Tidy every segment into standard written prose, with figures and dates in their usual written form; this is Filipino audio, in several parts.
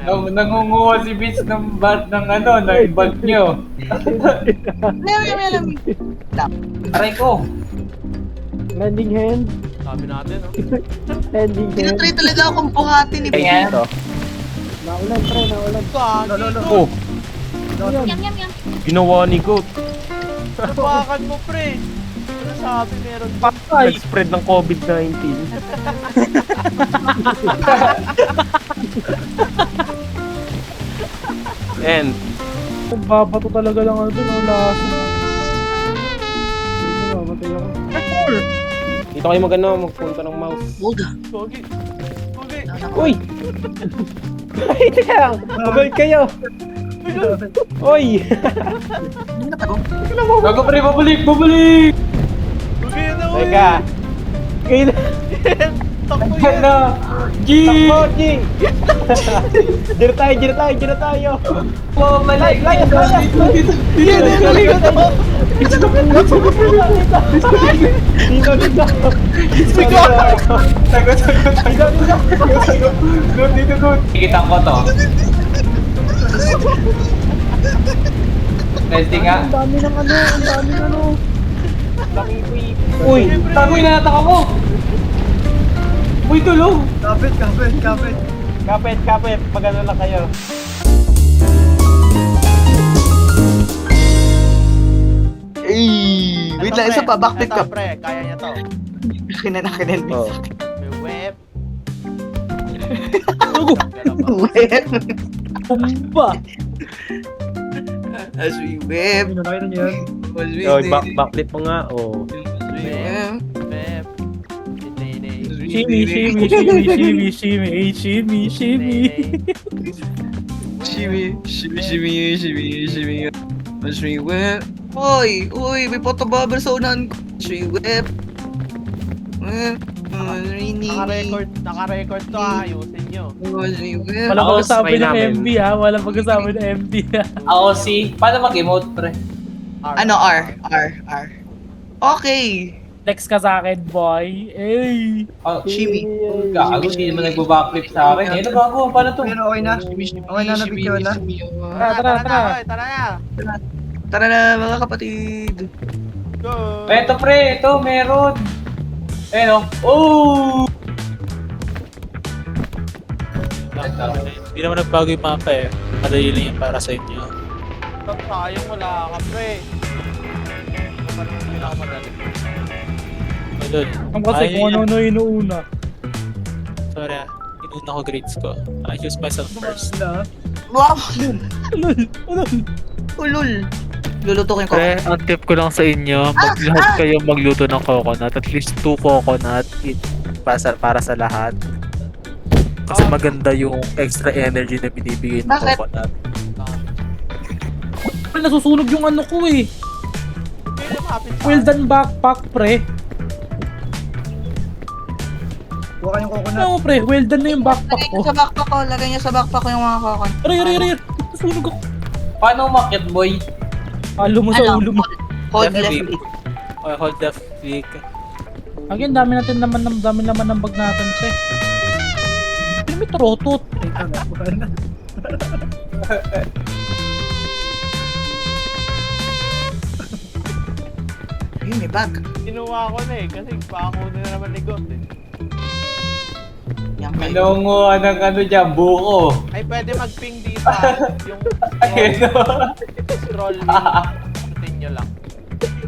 Nangunguha si Vince ng ng ano, ng bag nyo. Aray ko. Landing hand. Sabi natin, no? Landing hand. Tinatry talaga akong buhatin ni Ben. Ayan. Naulan, pre, naulan. Gagi, Oh, Yun. Yum, yum, yum. ginawa ni Goat. Tapakan mo, pre. Ano sabi meron? Nag-spread ng COVID-19. And, Ang babato talaga lang ano dun, ang laso. Hindi mo mamatay ako. dito kayo magpunta ng mouse. Boga. Gogi. Gogi. Uy! Ay, teka! Mag-hold kayo! Uy! Hindi na tago. Gago pre, babalik! Babalik! Gogi na, uy. Teka! Kayo na! Takbo Ayan yan. na! G! Takbo, G! Dito tayo! Babalik! Layo! Dito! Sagot! Dito! Kita ko to. Testing nga. Ang dami ng ano, ang dami ng ano. Uy! Tago inatak ako! Uy, tulong! Kapit! Pag-ano lang kayo. Ay, wait lang, isa pa, backflip ka. Pre, kaya niya to. Akin na. Oh. May web. Web. Pumba. As we web. Nakita niyo yun? As we Oy, backflip mo nga. Oh. web. Web. Shimmy. Shimmy. As we web. Uy, may photobubble sa unahan ko. As we web. Naka-record to ha, ayusin nyo. As we web. Wala Ako, pag-asabi try ng namin. MB ha. Wala pag-asabi ng MB ha. Ako si... Paano mag-emote, pre? Ano, R. Okay. Text ka sa akin, boy. Ey. Oh, Shimmy. gago, hindi naman nagbabackflip sa akin. Eh, ano bago? Paano to? Okay na, nabigyan na. Tara. Tara na. Tara na, mga kapatid. Go. Eto, pre. Ito, meron. Ayun, oh. Hindi naman nagbago yung mapa eh. Madali lang yan para sa inyo. Sayang wala ka, pre. Parang hindi na ako madali. Ayun. Ang kasi kung ano inuuna. Sorry ah. Inuna ko grades ko. I choose myself first. Wow! Ulul. Lulutukin ko. Pre, ang tip ko lang sa inyo, lahat kayo magluto ng coconut. At least 2 coconut para sa lahat. Kasi maganda yung extra energy na binibigay ng Bakit? coconut. Pre, nasusunog yung ano ko eh. Hindi lumapit sa Well done backpack, pre. Huwag kayong coconut. Ano mo, pre? Well done na yung backpack Lagay ko. niyo sa backpack ko. Lagay niyo sa backpack ko yung mga kokon. Aray. Nasusunog ako. Paano umakyat, boy? Halo mo sa ulo mo. Hold Left left click. click. Okay, hold left click. Again, dami naman ng bag natin, pre. Hindi may trotot. Ayun, may bag. Kinuha ko na eh, kasi pako na naman ni God eh. Yan kayo. Nangunguha ng ano dyan, buko. Ay, pwede mag-ping dito ah. Yung Ayun, scroll routine nyo lang.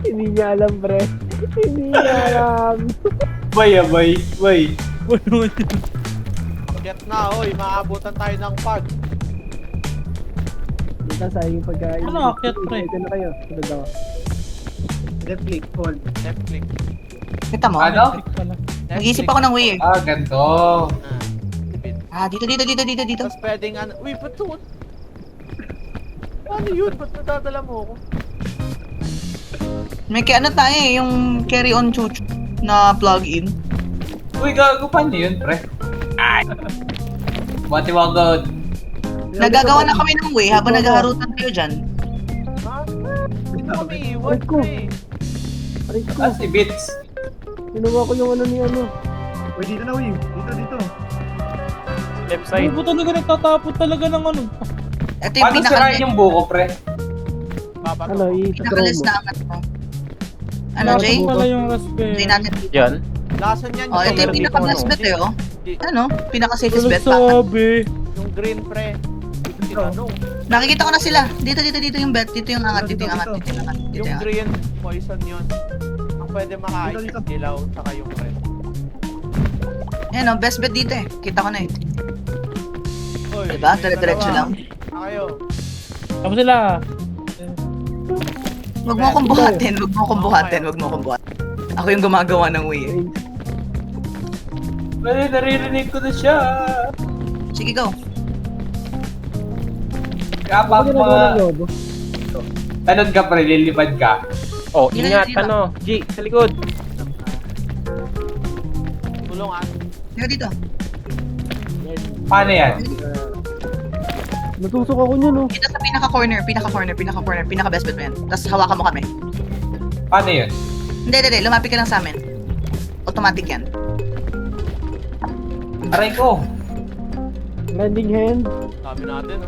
Hindi niya alam, pre. Hindi niya alam. Bay. Get na, oy, maabutan tayo ng pag. Dito sa yung pagkain. Ano, akyat, pre? Ito na kayo. Sunod ako. Left click, hold. Left click. Kita mo? Ano? Nag-iisip ako ng way eh. Ah, ganito. Tipid. Dito. Tapos pwedeng ano, uy, ba't to? Ano yun? Ba't nadadala mo ako? May kaya ano tayo eh, yung carry on chuchu na plug-in. Uy, gago, paano yun, pre? Ay! Wagod. Nagagawa na kami ng way habang naghaharutan kayo dyan. Ha? Kami, what ko. way? Aray ko. Ah, si Bits. Kinuha ko yung ano ni ano. Uy, dito na, uy. Dito. Left Ay, side. po talaga nagtatapon talaga ng ano. Ito yung Paano sirain yung buko, pre? Papatok. Ano, i-throw pinakalas mo. na angat mo. Ano, Bakit Jay? pala yung raspberry? Jay natin dito. Yan. Lason yan. Oh, ito yung Meron dito, pinaka-best ano? bet eh, oh. Ano? Pinaka-safest Walang bet pa. sabi. Yung green, pre. Tinanong. Nakikita ko na sila. Dito yung bet. Dito yung angat. Dito yung angat. Dito yung angat. Dito Yung yung angat. green, poison yun. Ang pwede makain Dito, dito. yung dilaw, saka yung red. Yan, oh. Best bet dito eh. Kita ko na eh. Uy, Diba? may Dire-diretso dalawa. lang. Kayo. Tapos sila. Huwag mo akong buhatin. Huwag mo akong buhatin. Huwag mo akong buhatin. Ako yung gumagawa ng way eh. Pre, naririnig ko na siya. Sige, go. Kapag Ano ginagawa ng mga... lobo? Tanod ka, pre, lilipad ka. Oh, Yun ingat, na, ano. G, sa likod. Tulungan. Dito, dito. Paano yan? Natusok ako niyan, oh. Dito sa pinaka-corner. Pinaka-best bet mo yan. Tapos hawakan mo kami. Paano yun? Hindi. Lumapit ka lang sa amin. Automatic yan. Aray ko. Landing hand. Sabi natin, no?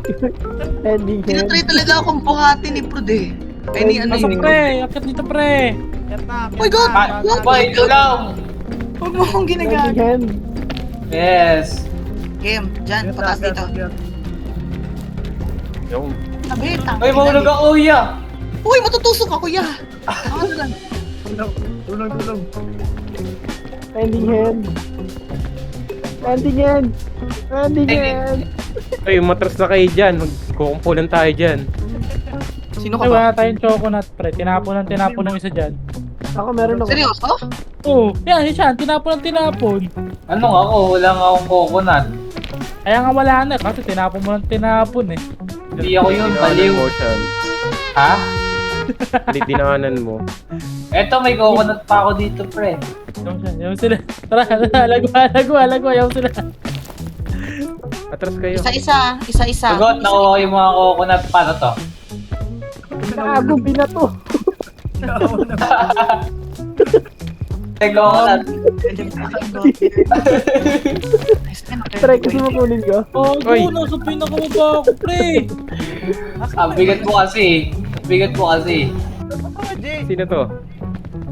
Landing hand. Tinatry talaga akong buhatin ni Prude. Ay, ni ano Pasok yun. pre. Akit dito pre. Yan na. Oh my God! What? Boy, tulong! Huwag mo akong Landing ginagawa. hand. Yes. Game, dyan, pataas dito. Yung. Sabi, Ay, mahulog ako, ya. Uy, matutusok ako, ya! Ano lang? Tulong. Landing hand. Landing hand. Landing hand. Ay, matras na kayo dyan. Magkukumpulan tayo dyan. Sino ka Ay, ba? wala tayong choconut pre. Tinapon ng isa dyan. Ako meron ako. Seryoso? Oo. Yan, siya. Tinapon. Ano nga ako? Wala nga akong coconut. Kaya nga wala na. Kasi tinapon mo ng tinapon eh. Hindi ako yun, Dinaanan baliw. mo siya. Ha? Hindi dinaanan mo. Eto, may coconut pa ako dito, pre. Yung sila. Tara. Lagwa. Yung sila. Atras kayo. Isa-isa. Sagot, nakuha ko yung mga coconut. Paano to? Gago, binato. May coconut. Try kasi makunin ko. Oh, Oy. nasa pinakamaba ako pre. Ang bigat mo kasi. Sino to?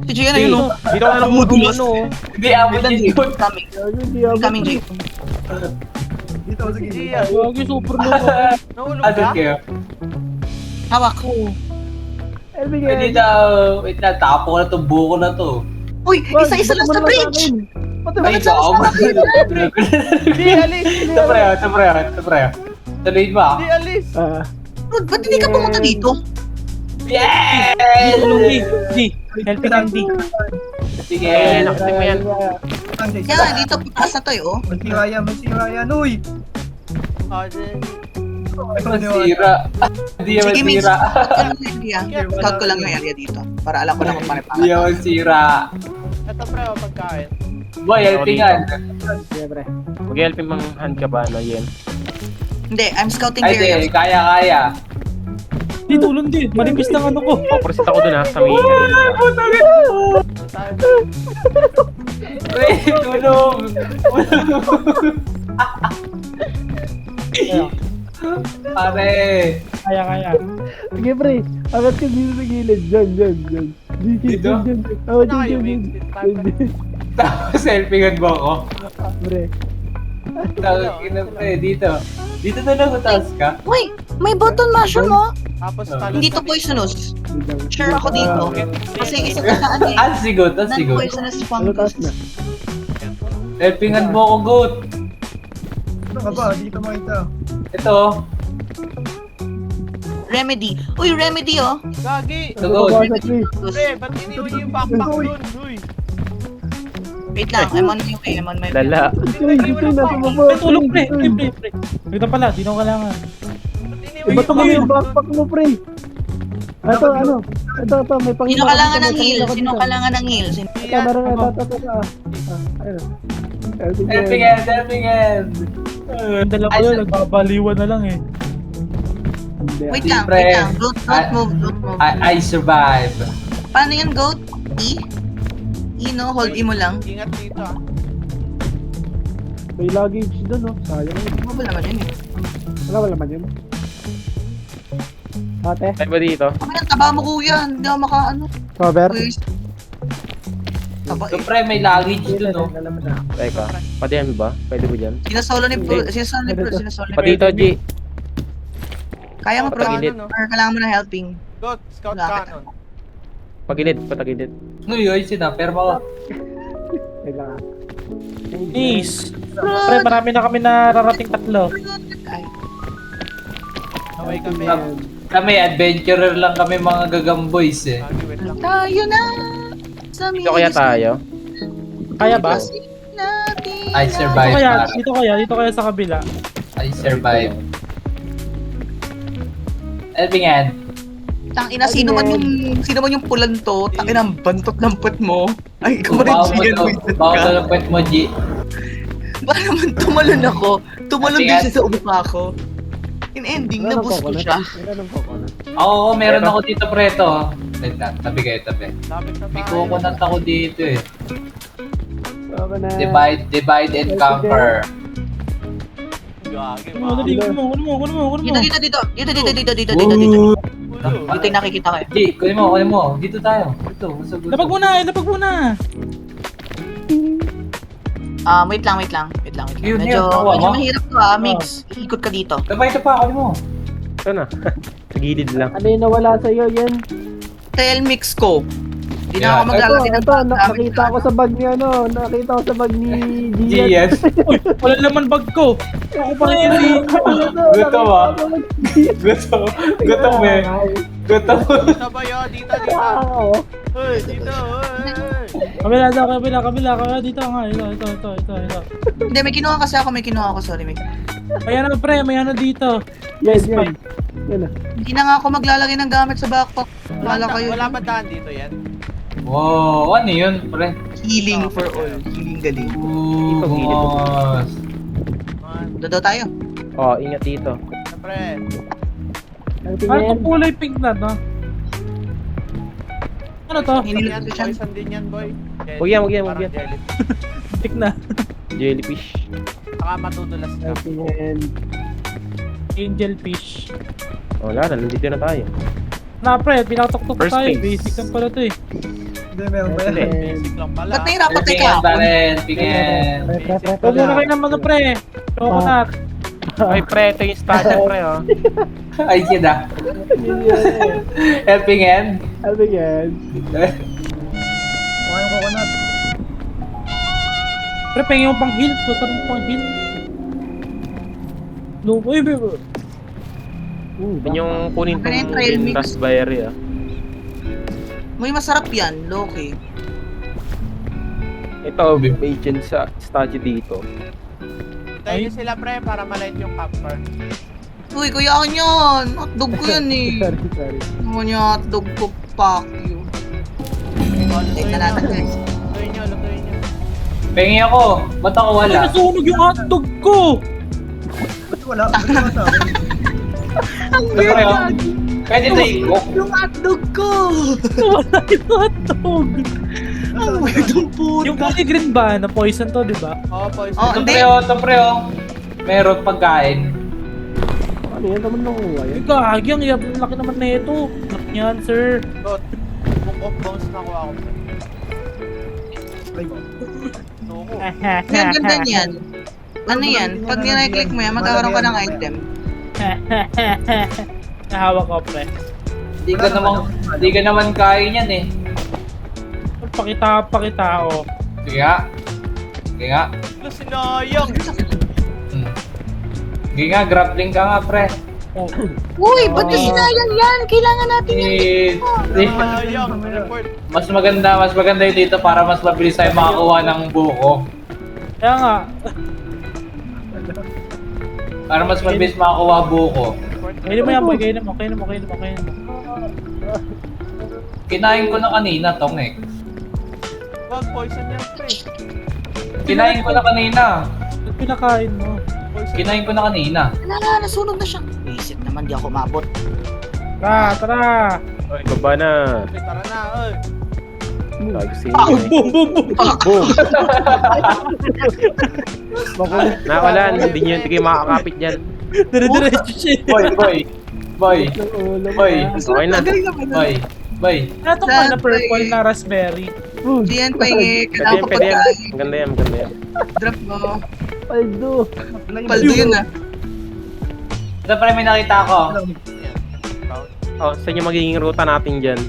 Si Jay, ano yun? Dito ka lang Mudulas. ano. Hindi, abot Wait lang, yun yun. Coming. Gago, hindi ako. Coming, Jay. Dito, sige. Gian. Gagi, super low. Nahulog Asan ka? kayo? Hawak. Landing Pwede hand. daw. Wait na, tapo ko na itong buko na to. Uy, Wag, isa-isa lang ba't sa mo naman bridge! akin? Pati Ay, bakit ikaw ako. Di alis! Ito pre. Tuloy mo ah. Di alis! Rod, ba't hindi ka pumunta dito? Yes! Tulong D. Helping hand D. Sige. Ayan, nakatim mo yan. Kaya dito, pataas na to eh, oh. Masira yan, uy! Ah, di. Masira. Hindi yan Sige, Mix. masira. Ano yung area? Scout ko lang yung area dito. Para alam ko lang kung paano Hindi yan masira. Ito pre, oh, pagkain. Boy, helpingan. Sige, pre. Mag-helping mang hand ka ba? Ano yan? Hindi, I'm scouting Ay, the area. di. Kaya. Di, tulong D. Manipis lang ano ko. Paprosit ako dun ha. Sa may Wait, tulong. Pare. Kaya. Sige, pre. Angat ka dito sa gilid. Diyan. Dito? Diyan. Oh, Ano kayo, diyan. Wings? Tapos helpingan mo ako. Pre. Tawag ina pre, dito. Dito na lang utaas ka. Uy, may button mushroom, oh. Tapos Ah. talon Hindi to kami. poisonous. Sure ako dito. Kasi isa to sa ano eh. Ang sigot. Non-poisonous Ano taas fungus. na? Helpingan mo ako, goat. Ano ka ba? Dito makita. Ito. Remedy. Uy, remedy, oh. Gagi! Ito, Ano goat. ba sa tree? Pre, ba't iniwan niyo yung backpack dun? Uy! Wait lang, I'm on my way. lala. Dito, nasa baba. Pre, tulong pre. Pre. Ito pala, di na kailangan. Ba't iniwan Iba to yung kami yung backpack mo, pre. Ito, ano? Ito, may panginoon. Sino kailangan ng heal? Sino kailangan ng heal? Ito, meron na. Ito. Ayun. Helpingan. Yung dalawa yun, nagbabaliwan na lang eh. Wait Hindi, lang, pre. wait lang. Don't move. I survive. Paano yan, goat? E? E, no? Hold E mo lang. Ingat dito ah. May luggage doon, no? Sayang yun. Ano ba naman yun eh? Wala naman yun. Ate, Tayo ba dito? Kami ng taba mo kuya, hindi ako makaano. cover. Pwes. Taba So, eh. pre, may luggage dun, no? Teka. Pati yan ba? Pwede ba dyan? Sinasolo ni Pro, sinasolo ni Pro, sinasolo ni Pro. Pati dito, G. Kaya mo Pro, Patagilid. or kailangan mo na helping. Goat, scout Wala. cannon. Pagilid, patagilid. No, yun, sinapirma ko. Wait lang ah. Nice. Pre, marami na kami nararating tatlo. Ay, Away kami. Kami, adventurer lang kami mga gagamboys eh. Lagi, wait lang. tayo na sa Dito kaya tayo? Kaya ba? I Dito survive, kaya, pare. dito kaya sa kabila. I survive. Helping hand. Tangina, sino man yung pulan to? Tangina, ang bantot ng puwet mo. Ay, ikaw rin siya. Bawa ko ng puwet mo, G. Baka naman tumalon ako. Tumalon din Ate, siya sa upa ko. In ending, Wala ng nabus ko coconut. siya. Wala ng coconut. Oo, meron ako dito, preto. Wait lang, tabi kayo, tabi. Lapit na May tayo. coconut ako dito eh. Coconut. Divide and conquer. Gagi, Ano, dali, kuno mo. Dito. Ulo. Dito yung nakikita ko eh. G, kunin mo. Dito tayo. Dito, sa gusto. Lapag muna. Wait lang. Yun, Medyo yun. mahirap to Mix. Ikot ka dito. Ito pa, kunin mo. Ito na. Sa gilid lang. Ano yung nawala sa'yo, yan? Tail mix ko. Hindi na Yeah. ako maglalagay ng Nakita ko sa bag ni nakita ko sa bag ni G, Gian. yes. Uy, wala naman bag ko. Ako pa rin. Gutom ah. Gutom eh. Gutom. Dito ba yun? Dito. Hoy, dito. Kabila. Dito nga. Ito. Hindi, may kinuha kasi ako. Sorry, Mix. May ano pre, may ano dito. Yan. Yan na. Hindi na nga ako maglalagay ng gamit sa backpack. Wala kayo. Wala ba daan dito yan? Wow, ano yun, pre? Healing for all. Healing galing. Ooh, gilid. boss. Man, Doon daw tayo. Oh, ingat dito. siyempre. Ang Ano tingin. itong kulay pink na, no? Ano to? Hinilit Yan, ko siya. poison din yan, boy. Huwag yan. Parang jelly. Pink na. Jellyfish. Saka matutulas ka. Ang tingin. Angel fish. Wala na, nandito na tayo. Na pre, pinakatok-tok First tayo. place. Basic lang pala to eh. Hindi, meron ba yan? Basic lang pala. Ba't nahirapan tayo Pingin, kahapon? paren, pingin. Huwag na kayo naman pre. Coconut. Ay, pre, ito yung starter, pre, oh. Ay, sida. Helping hand. Ang tingin. Kuha yung coconut. Pre, pengin mo pang heal. Tutar mo pang heal. Uy, bebe. Yun yung kunin Ano yung trail tong mix? raspberry, ah. Muy masarap yan, Loki. Ito, agent sa statue dito. Tayo sila, pre, para malight yung camper. Uy, kuya ako yan. Hotdog ko yan eh. Sorry. Ano niya hotdog ko, fuck you. Take na natin guys. Lutuin nyo. Pengi ako. Ba't ako Ay, wala? nasunog yung hotdog ko. Ba't wala? Ba't wala sa akin? Ang Pre, weird oh. yan. Pwede na i-cook. Yung hotdog ko. Wala yung hotdog. Ang weird ang puto. Yung kulay green ba? Na poison to, di ba? Oh, poison. Oh, Ito hindi. pre, oh. Meron pagkain. Ano yan naman nung yan? Ay, gagi, ang laki naman na ito. Laki yan, sir. Goat. Book of bones na kuha ako, pre. Ay, ko. Tuko. May ang ganda niyan. Ano yan? Pag nire-click mo yan, magkakaroon ka ng item. Nahawak ko, pre. Hindi ka naman kaya niyan eh. Pakita, oh. Sige nga. Ano, sinayang. Sige nga, grappling ka nga, pre. Oh. Uy, ba't yung sinayang yan? Kailangan natin yan. Sinayang. Report. Mas maganda yung dito para mas mabilis tayo makakuha ng buko. Kaya nga, Para mas mabilis makakuha buko. kainin mo yan, boy. Kainin mo. Kinain ko na kanina, Tongek. Wag, poison yan, pre. Kinain ko na kanina. Ba't pinakain mo? Poison. Kinain ko na kanina. Wala, nasunog na siya. Isip naman, di ako mabot. Tara. Oy, baba na. Pre, tara na, oy. Ay, gusto yun eh. Boom! Nakawalan, hindi nyo hindi kayo makakapit dyan. Dire-diretso siya. Boy, boy. Boy. Boy. Okay na. Boy. Boy. Ano to pala purple na raspberry? Di yan pahingi. Kailangan Pwede yan. papagkain. Maganda yan, maganda yan. Drop mo. Paldo. Paldo yun ah. Ito pala may nakita ako. Oh, sa inyo magiging ruta natin dyan.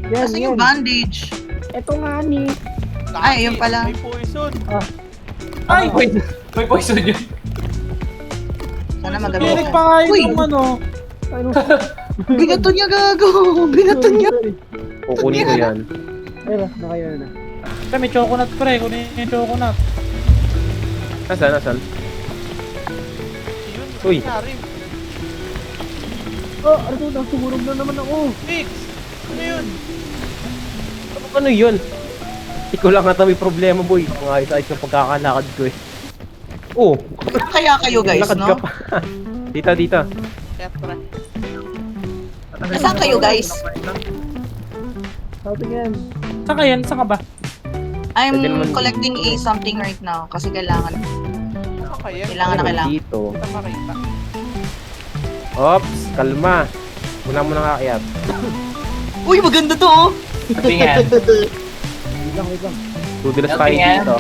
Yan, Kasi yan. yung bandage. Ito nga ni. Ay, yun pala. May poison. Ay! Boy. May poison yun. Sana magaling. Kinig pa nga Uy! yung ano. Ano? Binato niya gago. Binato niya. Kukunin ko yan. Ayun, nakayo na. Pre, may chocolate pre. Kunin yung chocolate. Nasaan, nasaan? Uy. Nangyari. Oh, Arto, nasuburog na naman ako. Fix! Ano yun? Ano yun? Ikaw lang ata may problema, boy. Ang ayos-ayos ng pagkakalakad ko eh. Oh, Kaya kayo guys, lakad no? ka pa. Dito, dito. Siyempre. Nasaan kayo, guys? Sabi nga yan. Saan ka yan? Saan ka ba? I'm Pwede naman- collecting a something right now kasi kailangan. Ano kaya? Kailangan na kailangan. Dito. Kita makita. Ops, kalma. Wala mo nang kakayat. Uy, maganda to oh! Tingnan. Wait lang. Dudulas tayo Tingnan. dito.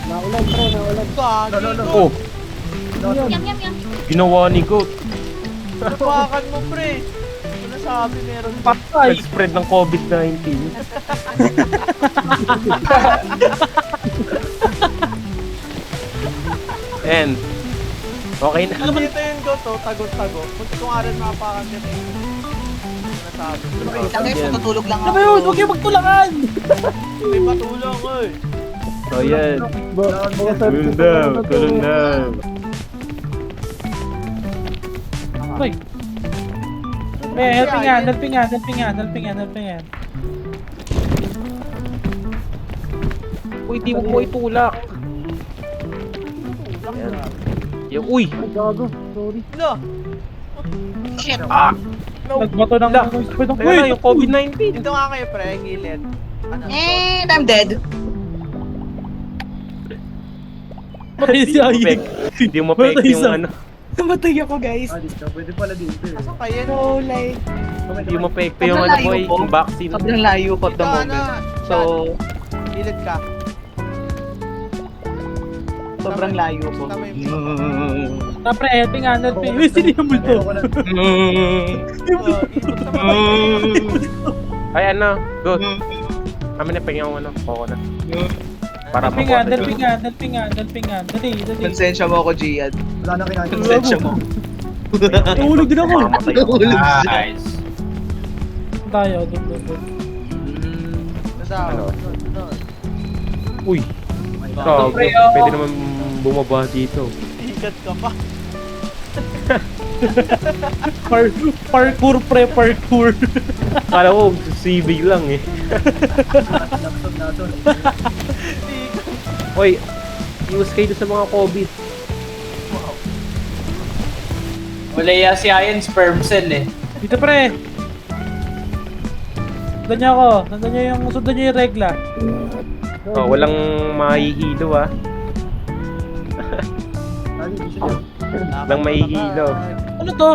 Naulan, pre, naulan. Gagi. Oh, Yan. ginawa ni Goat. Nabakan mo, pre. Ano sabi meron pa? Ay! Nag-spread ng COVID-19. And, okay na. Dito yung go to, tagot-tago. Punti ko nga rin mapakan din eh. Ano sabi? Lang guys, matutulog lang Ano ako. ba yun? Huwag kayo magtulangan! May patulong eh. So, yan. Baka sa Tulong daw, tulong daw. Ay! Eh, helping hand. Uy, di mo po itulak. Yan. Yung, uy! Ay, gago. Sorry. No! Shit. Nagbato ng Ayun na, yung COVID-19. Dito nga kayo, pre. Gilid. Ano? And I'm dead. Patay si Ayin. Hindi mo pa Patay yung isa. ano. Namatay ako guys. Ah, dito. Pwede pala dito eh. Asan kayo? No, like. Hindi mo pa yung Sobrang ano layo boy, po. yung vaccine. Sobrang layo ko at the Dito, moment. So, Gilid ka. sobrang layo ko. Tama yung... Tapre, helping hand. Uy, sino yung multo? Oh, ikot naman. Ay ano, good. Kami na pingin yung ano, coconut. Para Helping hand. mabuti. Dali. Konsensya mo ako, Gian. Wala na kinakain. Konsensya mo. Tuhulog din ako. Mamatay. Nice. Tayo. Nasa Ano? doon. Uy, Ito, pre, grabe. oh. Pwede naman bumaba dito. Ikat ka pa. Parkour, pre, parkour. Kala ko, sibig lang eh. Laptop na to. Uy, iwas kayo sa mga COVID. Wala yan si Ayan, sperm cell eh. Dito, pre. Sundan niyo ako. Sundan niyo yung regla. Oh, walang mahihilo ah. Lagi, di siya. Walang mahihilo. Ano to?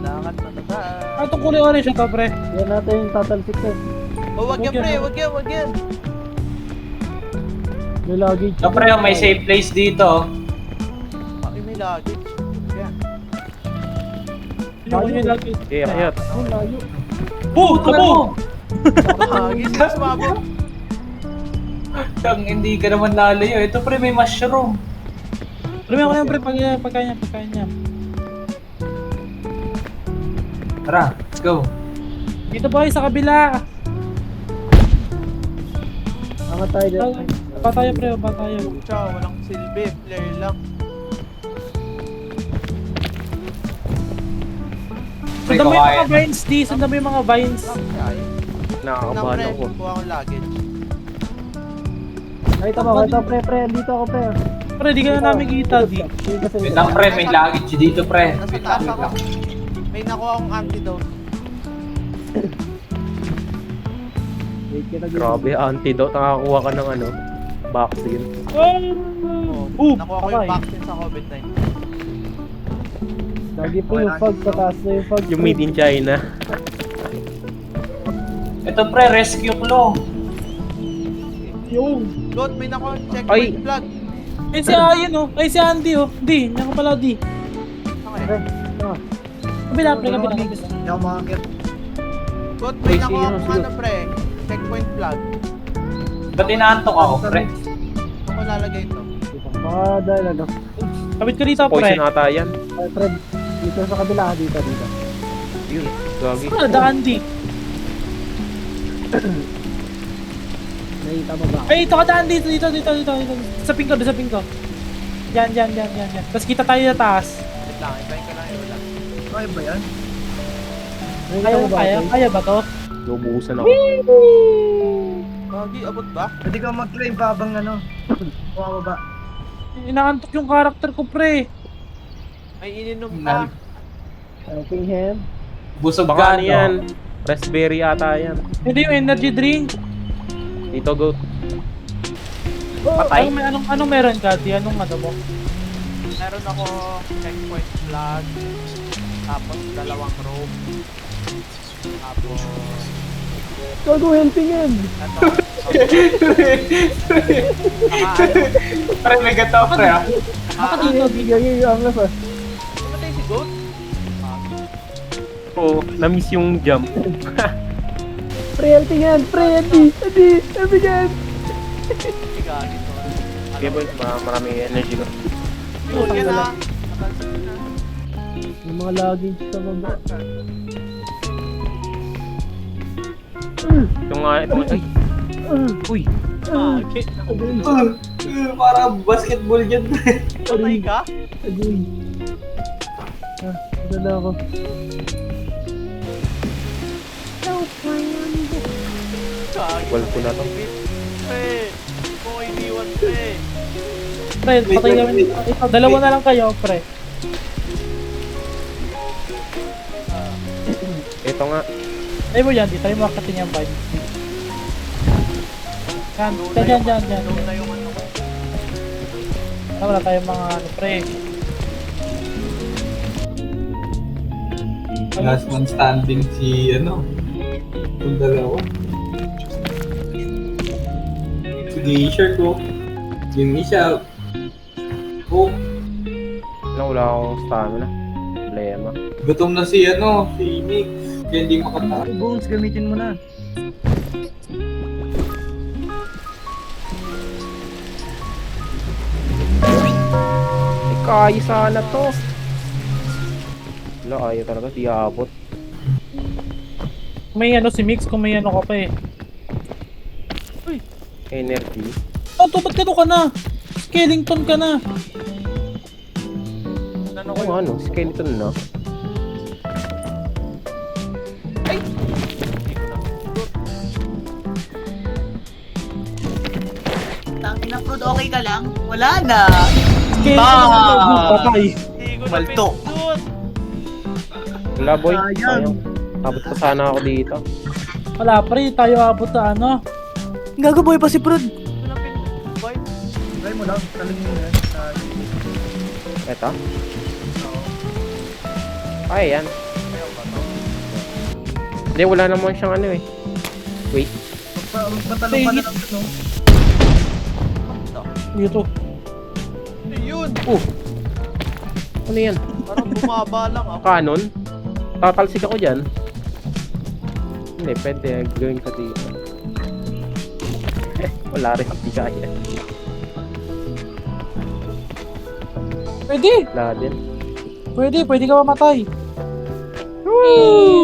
Lakad matatag. Itong kulay orange ito, pre. Yan natin yung tatalsik ko. Oh, wag yan, pre. Wag yan. May luggage. Ito pre, may safe place dito. Ay, may luggage. Yan. Yung kulay lagi. Okay, ayot. Oh, layo. Boom! Kabog! Hagis na sumabog. Kang hindi ka naman lalayo. Ito pre, may mushroom. Pre, ako na yung pre. Pagkain niya. Tara, let's go. Dito boy, sa kabila. Angat tayo dyan. Ba tayo, pre. Ba tayo. Ciao, walang silbi. Flare lang. Pre, Sundan mo yung mga kakain. vines, di. Sundan mo yung mga vines. Ay, Nakakabahan ako. kuha akong luggage. Ay, ito pre. Dito ako, pre. Pre, di ka na namin kita, di. Dito kasi. Wait lang pre, may luggage dito pre. Nasa Wait taas lang, ako. May nakuha akong antidote. Wait ka na dito. Grabe, antidote. Nakakuha ka ng ano, vaccine. Nakuha ko yung vaccine sa COVID-19. Lagi po yung fog, pataas na yung fog. Yung made in China. Ito pre, rescue claw. Yung! God, may nakuha Ay. checkpoint flag. Ay si Ayan oh. Ay si Andy oh. Di, naka pala di. Okay. Kabila pre, kabila. Hindi ako makakit. God, may Uy, nakuha sino, akong sino? ano pre. Checkpoint flag. Ba't inaantok ako pre? Ako lalagay ito. Baka dahil ano. Kabit ka dito pre. Poison ata yan. Fred, dito sa kabila, dito. Yun, gagi. Ah, da Andy. Nakita mo ba? Ay, ito ka daan dito. Sa pinko. Yan. Tapos kita tayo sa taas. Wait lang, ibahin ko lang yung wala. Kaya ba yan? Nakita mo ba? Fred? Kaya ba to? Lubusan ako. Gagi, abot ba? Pwede ka mag-claim babang ano. Kuha ba? Inaantok yung karakter ko pre. May ininom ka. Helping hand. Busog Baka ka, ano yan. Raspberry ata yan. Hindi yung energy drink. Dito, go. Oh, Patay. Anong meron ka? Di, anong ano mo? Meron ako checkpoint flag. Tapos dalawang rope. Tapos... Gago, helping hand. Ano? Pre, may gato pre ah. Baka dito, di. Gagi yung anglas ah. Pumatay si Goat? Oo, na-miss yung jump. Pre, helping hand. Pre, Andy. Helping hand. Si Gagi to. Okay boy, marami energy ko. Yun, yan ah. Yung mga luggage sa baba. Yung nga, ito ay. Uy, Para basketball dyan pre. Patay ka? Agoy. Ito na ako. Gagi. wal ko na to. Pre, kung iniwan pre. Pre, patay kami. Ito, dalawa na lang kayo, pre. Ito nga. Ay mo yan, di tayo makakating yung vibe. Yan, dyan. Doon na yung ano ko. Wala tayong mga ano, pre. Last man standing si ano. Yung dalawa. Si Glacier ko. Yung isa. Oh, Wala akong stamina. Problema. gutom na si ano, si Nick. Kaya hindi makatakas. Bones, gamitin mo na. Kaya sana to. Wala, ayaw talaga. Di abot. May ano si Mix kung may ano ka pa eh. Energy. Oh, ba't ka na? Skellington ka na. Ano ko Ano, skeleton na. Tangin na Prod, okay ka lang? Wala na. Skellington ka patay. Hindi ko Malto. napindot. Wala boy. Sayang. Sayang. Abot pa sana ako dito. Wala pre, tayo abot sa ano. Gagaboy pa si Prod. Hindi ko napindot. Boy. Try mo lang. Talin mo yan. Eto. Ay, yan. Ayaw ba to? Hindi, wala naman siyang ano eh. Wait. Magpatalong pa na lang ito, no? Dito. Ayun! Ano yan? Parang bumaba lang ako. Canon? Tatalsik ako dyan. Hindi, pwede. Gawin ko dito. Wala rin. Hindi kaya. Pwede, Wala din. pwede ka mamatay. Boom!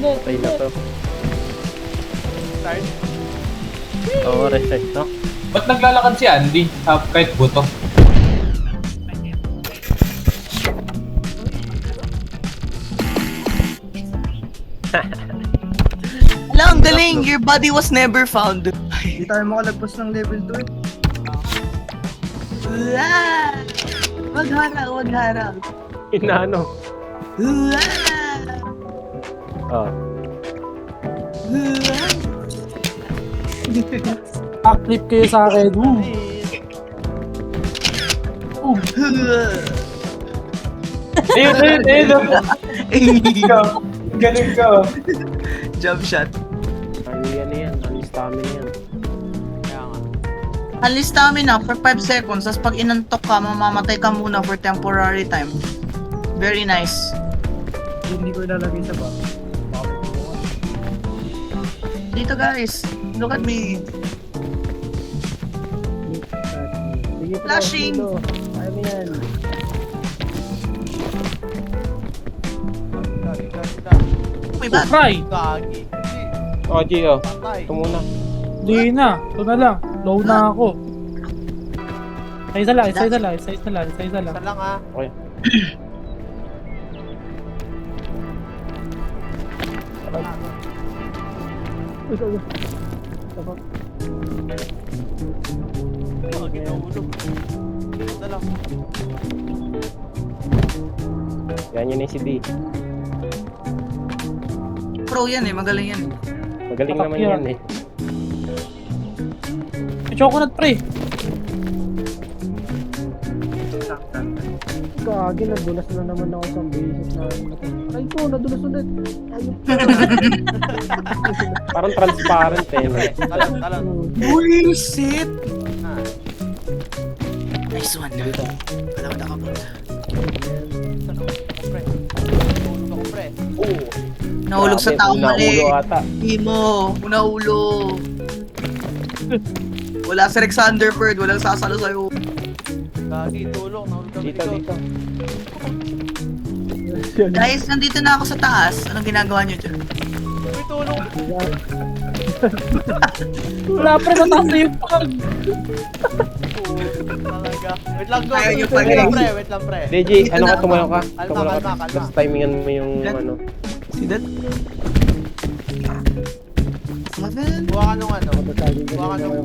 ulit. Patay na to. Start. Oo, reset no? Ba't naglalakad si Andy? Kahit buto. Wala, ang galing. Your body was never found. Hindi tayo makalagpas ng level 2 eh. Wala. Wag harang. Inaano. Oh. Backflip kayo sa akin. Ayun. Galing ka. Jump shot. Ano yan? Ano stamina yan? Kaya nga. Alis stamina for 5 seconds, tapos pag inantok ka, mamamatay ka muna for temporary time. Very nice. Hindi ko ilalagay sa bag. Dito guys, look at me. Sige, bro, Flashing. dito. Kaya mo yan. Uy, ba't? Fry! Gagi. Oh, Gio. Patay. Ito muna. Hindi na. Ito na lang. Low na ako. Isa lang. Isa lang ah. Okay. Gagi na ulog. Isa lang. Yan yun yung si D. Pro yan eh, magaling yan. Magaling naman yan eh. May coconut pre. Gagi, nadulas na naman ako sa basis na ay ko, nadulas ulit. Ayun. Parang transparent eh. No? Talon. Bullshit! Ah. Nice one. Wala ko nakapunta. Pre. Tulog ako pre. Nahulog sa Grabe, taong mali. ulo ata. Hindi mo, unaulo. Wala si Rexander Bird, walang sasalo sa'yo. Gagi, tulong. Nahulog kami Dito. Guys, nandito na ako sa taas. Anong ginagawa niyo dyan? Uy, tulong. Wala pre, mataas na yung pag. Talaga. Wait lang, go. Ayaw niyo Wait pa, lang, guys. pre. Wait lang, pre. DJ, ano ka, tumulong ka? Kalma, Tumulong ka. kalma. Tapos timingan mo yung Ilan? ano. See that? 7? Buha ka nung ano. Buha ka nung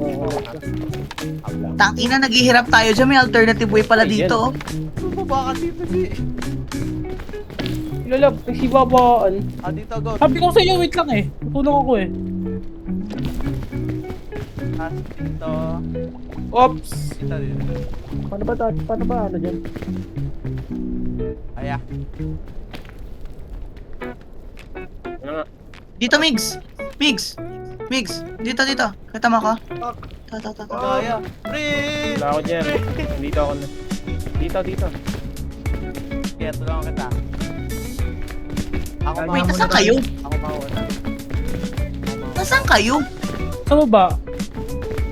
Tangina, naghihirap tayo dyan. May alternative way pala Ay, dito. Baba ka dito, G. Lalab, nagsibabaan. Ah, dito, go. Sabi ko sa iyo, wait lang eh. Tutulong ako eh. Ah, dito. Oops! Dito. Paano ba ano dyan? Aya. Ano nga? Dito, Migs. Dito. Katama ka. Ta. Gaya. Pre! Wala ako dyan. Dito ako na. Dito. Kaya tulungan kita. Ako Wait, nasaan kayo? Ako mauna. Nasaan kayo? Sa baba.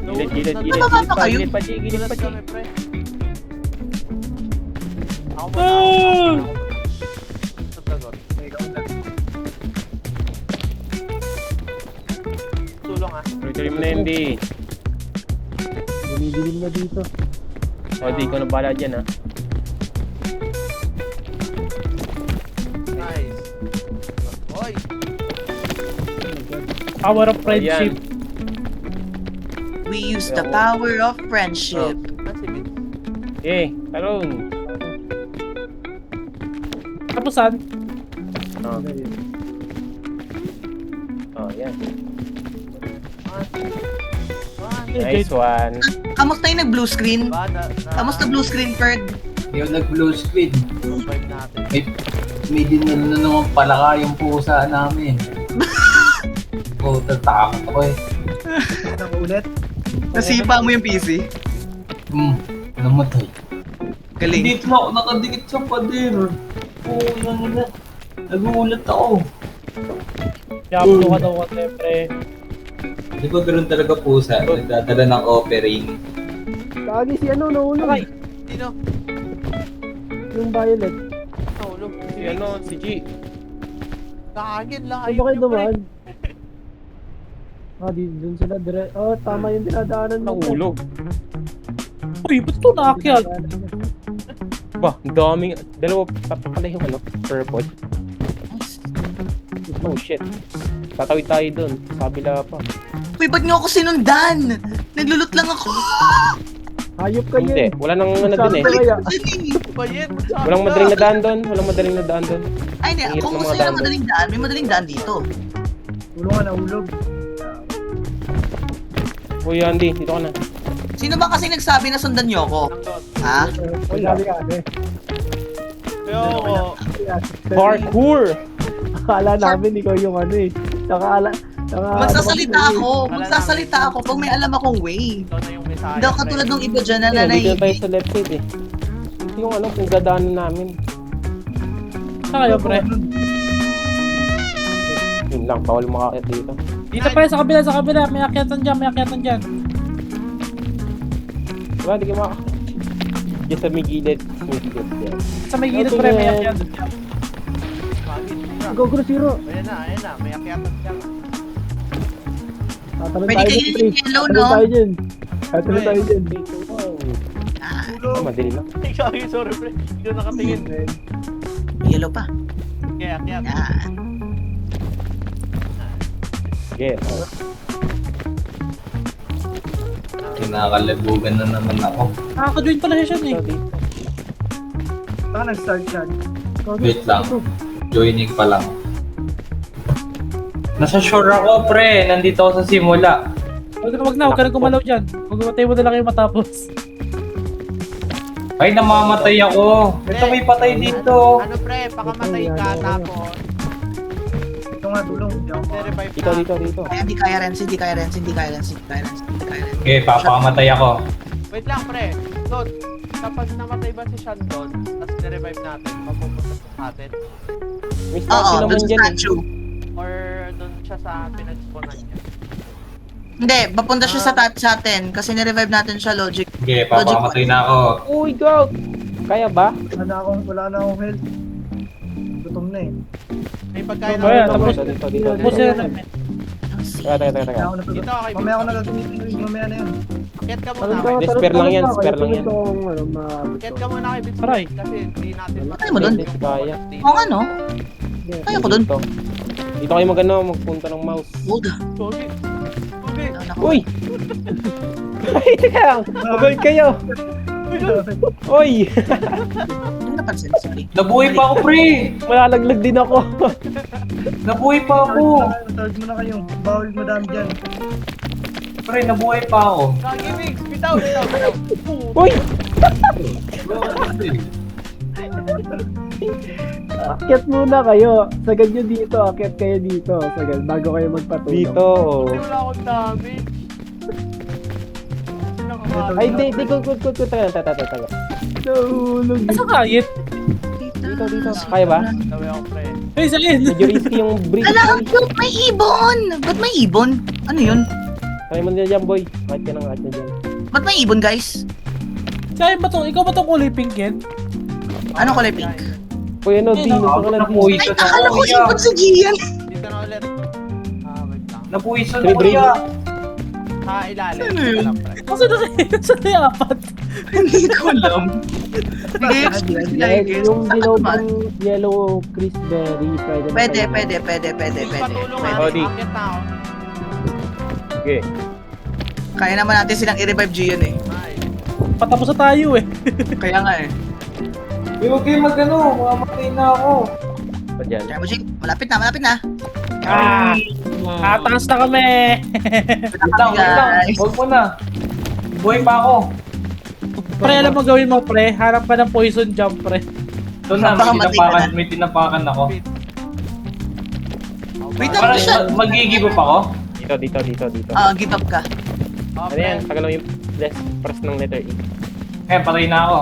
Gilid Nababa pa kayo? pa, G. Gilid pa, G. Kami, pre. Ako Ah! muna. Sagot. Tulong ah. Tuloy mo na yun, D. Dumidilim na dito. O, D, ikaw na bahala dyan, ha. Nice. Oy. Power of friendship. We use the power of friendship. Nasi Vince. Eh, talong. Tapos saan? Oh. Oh, yan. Nice one. Kamusta yung nag-blue screen? Ba, Kamusta blue screen, Ferg? Yung nag-blue screen. Survive natin. May dinala na naman palaka yung pusa namin. Oh, tatakot ako eh. Ito ulit. Nasipa mo yung PC? Namatay. Galing. Dito na ako nakadikit sa pader. Oo, na. Nagulat ako. Diablo ka daw ka, siyempre. Di ba ganoon talaga pusa? Nagdadala ng offering. Gagi si ano, nahulog. Ay. Sino? Yung violet. Nahulog. Si ano, si G. Kagin lang. Ay, bakit dumaan? Dun sila dire. Oh, tama yung dinadaanan mo. Nahulog. Uy, ba't ito naakyat? Ba, ang daming, dalawa pa pala yung ano, purple. Oh shit. Tatawid tayo dun. Sa kabila pa. Uy, ba't niyo ako sinundan? Naglulot lang ako. Hayop ka Hindi, yun. wala nang ano dun eh. Sabi ko kaya. Dali. Bayit. Walang madaling na daan doon. Walang madaling na daan doon. Ay, hindi. Hirap Kung ng gusto mga nyo ng daan madaling daan, may madaling daan dito. Ulong ka na, ulog. Uy, Andy, dito ka na. Sino ba kasi nagsabi na sundan nyo ako? Ha? Wala. Sabi ka, eh. Yo, Parkour! Akala namin ikaw yung ano eh. Saka Magsasalita ako pag may alam akong way. ito na yung mensahe. Hindi ako katulad ng iba dyan na Dito na tayo nanay. sa left side eh. Ito yung ano, kung dadaanan namin. Saan kayo, pre? Yun lang, bawal makakit dito. Dito, pre, sa kabila. May akyatan dyan. Diba, di ka makakit. Diyan sa may gilid. Yan. Sa may gilid, pre, may akyatan dyan. Go, Zero. Ayan na. May akyatan dyan. Tatalon Pwede tayo kayo dyan, pre. yung yellow, Tatalon no? tayo dyan. Tatalon tayo dyan. Oh, madali lang. Sorry, pre. Hindi ko nakatingin. May yellow pa. Okay, akyat. Yan. Yeah. Kinakalabugan na naman ako. Nakaka-join pala siya eh. Saka nag-start siya. Wait lang. Joining pa lang. Nasa shore ako, pre. Nandito ako sa simula. Huwag na gumalaw dyan. Magmatay mo na lang yung matapos. Ay, namamatay ako. Ito may patay dito. Ano, pre? Pakamatay ka, tapos Ito nga, tulong. Hindi ako revive Dito. Ay, hindi kaya Renz. Okay, papakamatay ako. Wait lang, pre. So, kapag namatay ba si Sean doon, tapos nirevive natin, mapupunta sa atin? May Oo, statue dun naman sa dyan eh. statue. Or doon siya sa pinag-spawnan niya? Hindi, papunta siya sa atin kasi nirevive natin siya, logic. Okay, papakamatay na ako. Uy, go! Kaya ba? wala na akong health. Gutom na eh. May pagkain Kaya, na tapos, Dito. tapos yun. Teka. Kaya ako natulog. Dito, okay. Mamaya ako nagagamitin yun. Mamaya na yun. Akyat ka Talon muna. ka, Hindi, spare lang yan, spare lang yan. Akyat ka muna kay Bitcoin. Aray. Kasi hindi natin Ano mo dun? Kaya. Oo nga, no? Kaya ko dun. Dito kayo magano, magpunta ng mouse. Hold. Pogi. Uy! Ay, teka lang! Mag-hold kayo! Uy! Ano napansin? Sorry. Nabuhay pa ako, pre. Malalaglag din ako. Nabuhay pa ako. Charge mo na kayo. Bawal madami dyan. Pre, nabuhay pa ako. Kagi Mix, bitaw. Uy! Akyat muna kayo. Sagad nyo dito. Akyat kayo dito. Sagad. Bago kayo magpatulong. Dito. Wala akong dami. Ay, di, taga. Nahulog. Asa kayit? Dito. Kaya ba? Tawi ako, pre. Hey, salin! Medyo risky yung bridge. Ala, ang cute! May ibon! Ba't may ibon? Ano yun? Kaya mo dyan, boy. Kahit ka nang kahit na dyan. Ba't may ibon, guys? Sa'yo ba to? Ikaw ba tong kulay pink yan? Ano kulay pink? Uy, ano, di, Ako nung napuwisan Ay, akala ko kuya. ibon si Gian! Dito na ulit. Wait lang. Napuwisan Pre, kuya. Ilalim. Ano yun? Wala, pre. Kasi nasa yung apat. Hindi ko alam. Hindi, Yung yellow crispberry. Pwede. Patulong Odi. Akyat na ako. Okay. Kaya naman natin silang i-revive Gian eh. Ay. Patapos na tayo eh. Kaya nga eh. Huwag kayo magano. Mamamatay na ako. Pa dyan. Kaya mo, Jake, malapit na. Atakas na kami! Wait lang. Huwag mo na. Buhay pa ako. Pre, alam mo gawin mo, pre. Harap ka ng poison jump, pre. Ito na, Baka matay ka na. may tinapakan ako. Wait lang, Parang siya. mag-give up ako? Dito. Give up ka. Oh, Ano yan? Tagal lang yung press ng letter E. Eh, patay na ako.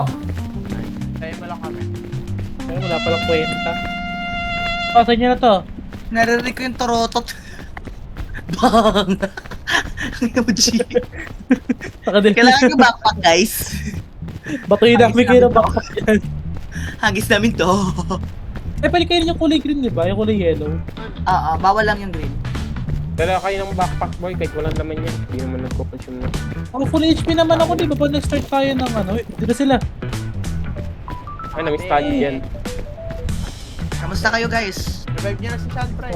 Tayo mo lang kami. Ay, wala palang kwenta. O, saan nyo na to? Naririnig ko yung torotot. Bang! Ang emoji. Kailangan yung backpack, guys. Batuin na kami kayo ng backpack yan. Hagis namin to. Eh, pwede kayo rin yung kulay green, di ba? Yung kulay yellow. Bawal lang yung green. Dala kayo ng backpack, boy. Kahit walang laman yan. Hindi naman nagpo-consume na. Ako full HP naman ako, di ba? Pag nag-start tayo ng ano, di ba sila? Ay, nami-study yan. Kamusta kayo, guys? Revive niya na si Sean, pre.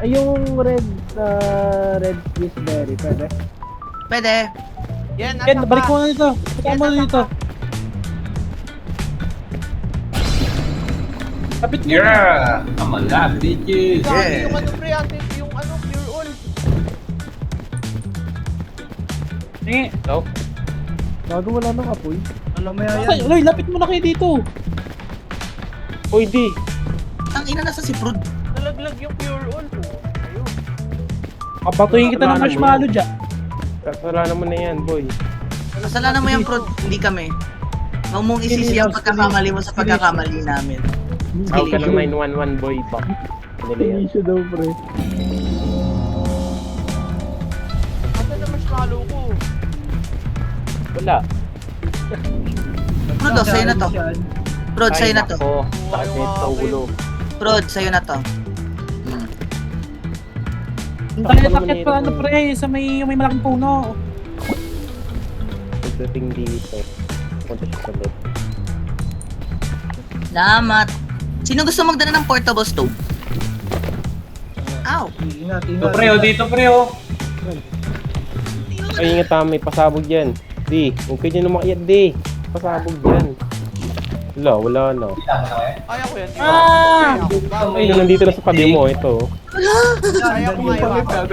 Ay, yung red crispberry. Pwede? Pwede. Yan, Ken, nasa balik pa. mo na dito. Balik mo na dito. Lapit mo. Yeah! Come on, lap, bitches! Sabi yung ano pre, yung ano, pure all. Eh, Bago wala nang apoy. Alam mo yan. okay, Loy, lapit mo na kayo dito. Uy, di. Ang ina nasa si Prud. Nalaglag yung pure all. Ayun. Kapatuhin kita ng marshmallow dyan. Kasalanan mo na yan, boy. Kasalanan mo yan, Prud. Hindi kami. Huwag mong isisi ang pagkakamali mo sa pagkakamali namin. Tawag ka ng 911, boy. Bak. Nila yan. Sinisyo daw, pre. Asan na marshmallow ko? Wala. Prud, oh, sa'yo na to. Prod, sa'yo na to. Ako, sakit sa ulo. Prod, sa'yo na to. Tayo takit pa ano pre, sa may malaking puno. Pagdating dito. Punta siya sa left. Salamat. Sino gusto magdala ng portable stove? Ow! Ingat, Dito ingat. pre, oh, dito pre, oh! Ay, ingat ha, may pasabog dyan. Di, huwag kayo dyan umakyat, di. Pasabog dyan. Wala na. Kaya ko yan. Ah! Ay, nandito na sa tabi mo, ito. Kaya ko nga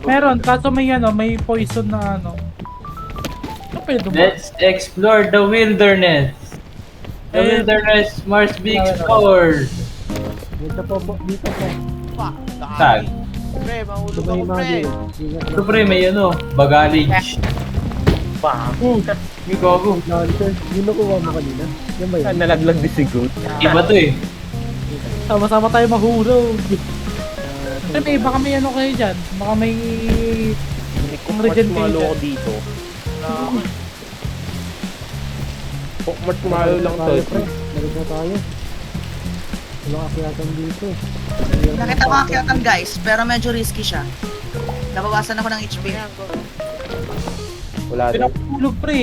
Meron, kaso may ano, may poison na ano. Ano pwede ba? Let's explore the wilderness! The wilderness must be explored! Dito po, dito po. Saan? Pre, mahulog May ako pre. imagine. Ingat Ito pre, may ano, bagalage. May gago. Lancer, yun nakuha mo kanina. Yan ba yan? Nalaglag di si Groot. Iba to eh. Sama-sama tayo mahulog. Ay, may baka may ano kayo dyan. Baka may... Kung Regen marshmallow kayo ko dito. Kung marshmallow lang to. Pre, balik na tayo. Wala kakyatan dito. Nakita ko akyatan guys, pero medyo risky siya. Nabawasan ako ng HP. Wala din. Pinapulog pre.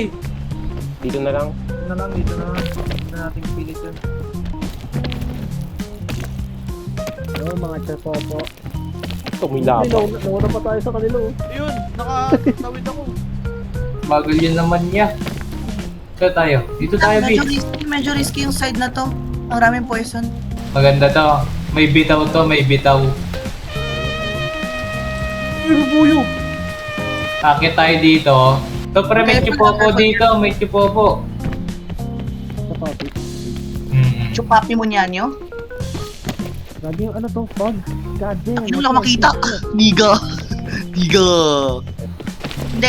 Dito na lang. Dito na lang, dito na lang. Dito na natin pilit yun. Oo, mga chapopo. Ito, may lava. Nauna pa tayo sa kanila, oh. Ayun, nakatawid ako. Bagal yun naman niya. Ito tayo. Dito tayo, B. Medyo risky yung side na to. Ang raming poison. Maganda to. May bitaw to, may bitaw. Uy, bubuyo. Akit tayo dito. Ito pre, may chipopo dito, may chipopo. Sa topic. Chupapi mo niyan yo. Grabe yung ano to, fog. God damn. Hindi mo lang makita. Niga. Niga. Hindi.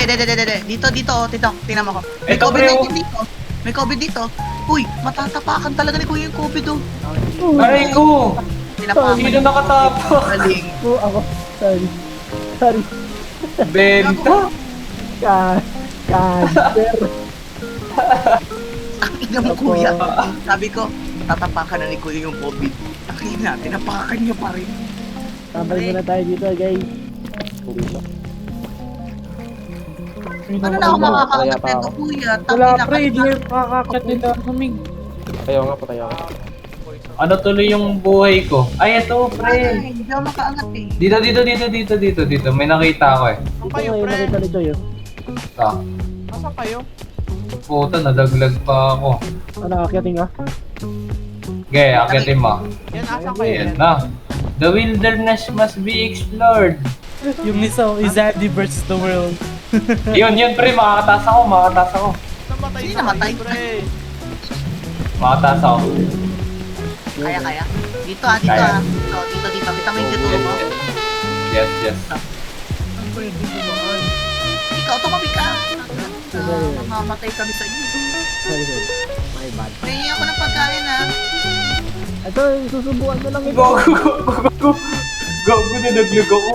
Dito, oh, tito. Tingnan mo ko. May Ito, COVID-19 pre, oh. dito. May COVID dito. Uy, matatapakan talaga ni Kuya yung COVID, oh. Aray ko! Tinapakan Sino nakatapak? Galing. Oh, ako. Sorry. Benta! Cancer. Ang ina mo, Kuya. Sabi ko, tatapakan na ni Kuya yung COVID. Ang ina, tinapakan niyo pa rin. Tambay muna tayo dito, guys. Ano na ako makakagat nito, Kuya? Wala Tangina pre, ka hindi makakakit nila. Huming. Patayo nga, patayo nga. Ano tuloy yung buhay ko? Ay, ito, Ay, pre. hindi ako makaangat eh. Dito. May nakita ako eh. Saan Ito kayo, ngayon pre? nakita ni Joy, oh. Ito. Nasaan kayo? Puta, nadaglag pa ako. Ano, akyating ah? Okay, akitin mo. Yan, asan kayo? Ayan na. The wilderness must be explored. Yung isa, Izadi versus the world. Yun, pre. Makakataas ako. Namatay Sino na namatay? kayo, pre. Makakataas ako. Kaya. Dito Kaya. ah. Dito. Kita mo yung tutulong mo. Yes. Pwede bumaan. Ikaw, tumabi ka. Mamamatay kami sa iyo. Sorry. My bad. Pahingi ako ng pagkain ha. Ito, susubuan ko lang ito. Gago, nadaglag ako.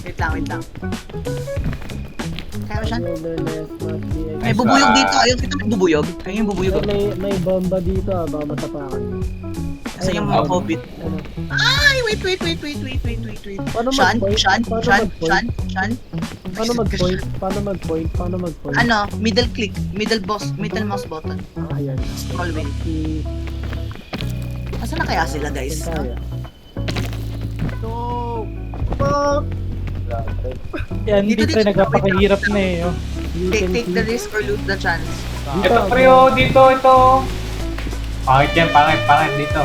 Wait lang. Kaya mo siya? Wilderness must be May bubuyog dito. Ayun, kita may bubuyog. Ayun yung bubuyog. May bomba dito ah, baka matapakan. Kasi yung mga Ayun. COVID. Ano? Ay, wait. Paano Shan. Paano mag-point? Ano, middle click, middle mouse button. Ayan. Scroll wheel. Si... Asan na kaya sila guys? Tayo. No. Yan, hindi Dito, pre, dito. nagpapakahirap na eh. Oh. You can Take the see. risk or lose the chance. Dito, Ito, pre, oh. Dito. Pangit yan, pangit dito.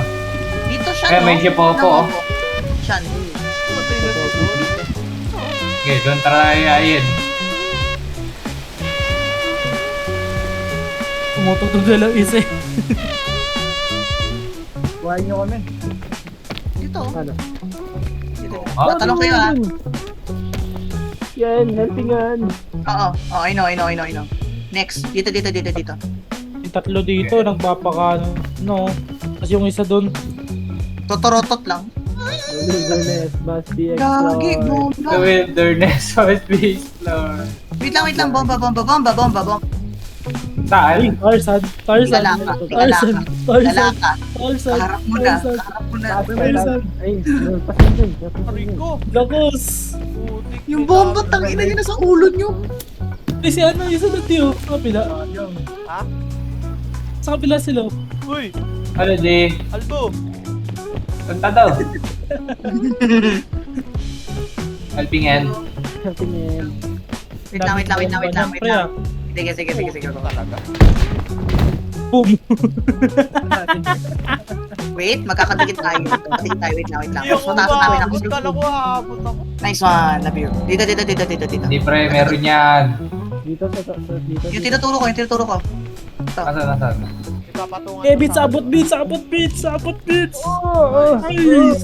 Shan, Eh, may no? siya po. Shan. Pumatay na si Doon. Okay, don't try ayin. Tumutugtog na lang isa eh. Buhayin nyo kami. Dito. Ano? Dito. Ah, Tatanong kayo ah. Yan, helpingan. Oo. Oh, I know. Next. Dito. Yung tatlo dito, nagbapaka, no. Tapos yung isa doon, Totorotot lang. Wilderness must be Gagi, explored. bomba. The wilderness must be explored. Wait lang. Bomba. Saan? Tarzan, Lalaka. Tarzan. Kaharap mo na. Tarzan. Ay, pasin dun. Rico. Lagos. Putik. Yung bomba, tangina niya nasa ulo niyo. Eh si ano, isa na tiyo, sa kabila. Ha? Sa kabila sila. Uy, Ano di? Aldo. Punta daw. Helping hand. Helpingin. Wait lang. Pre, ah. Sige. Talaga. Boom. Wait, magkakadikit tayo. Wait lang. Hindi ako Mas mataas namin ako. umabot. Kala ko aabot ako. Nice one, love you. Dito. Hindi pre, meron yan. Dito. Yung tinuturo ko. Nasaan? Ipapatungan Eh, ko beats, sa- abot beats. Nice.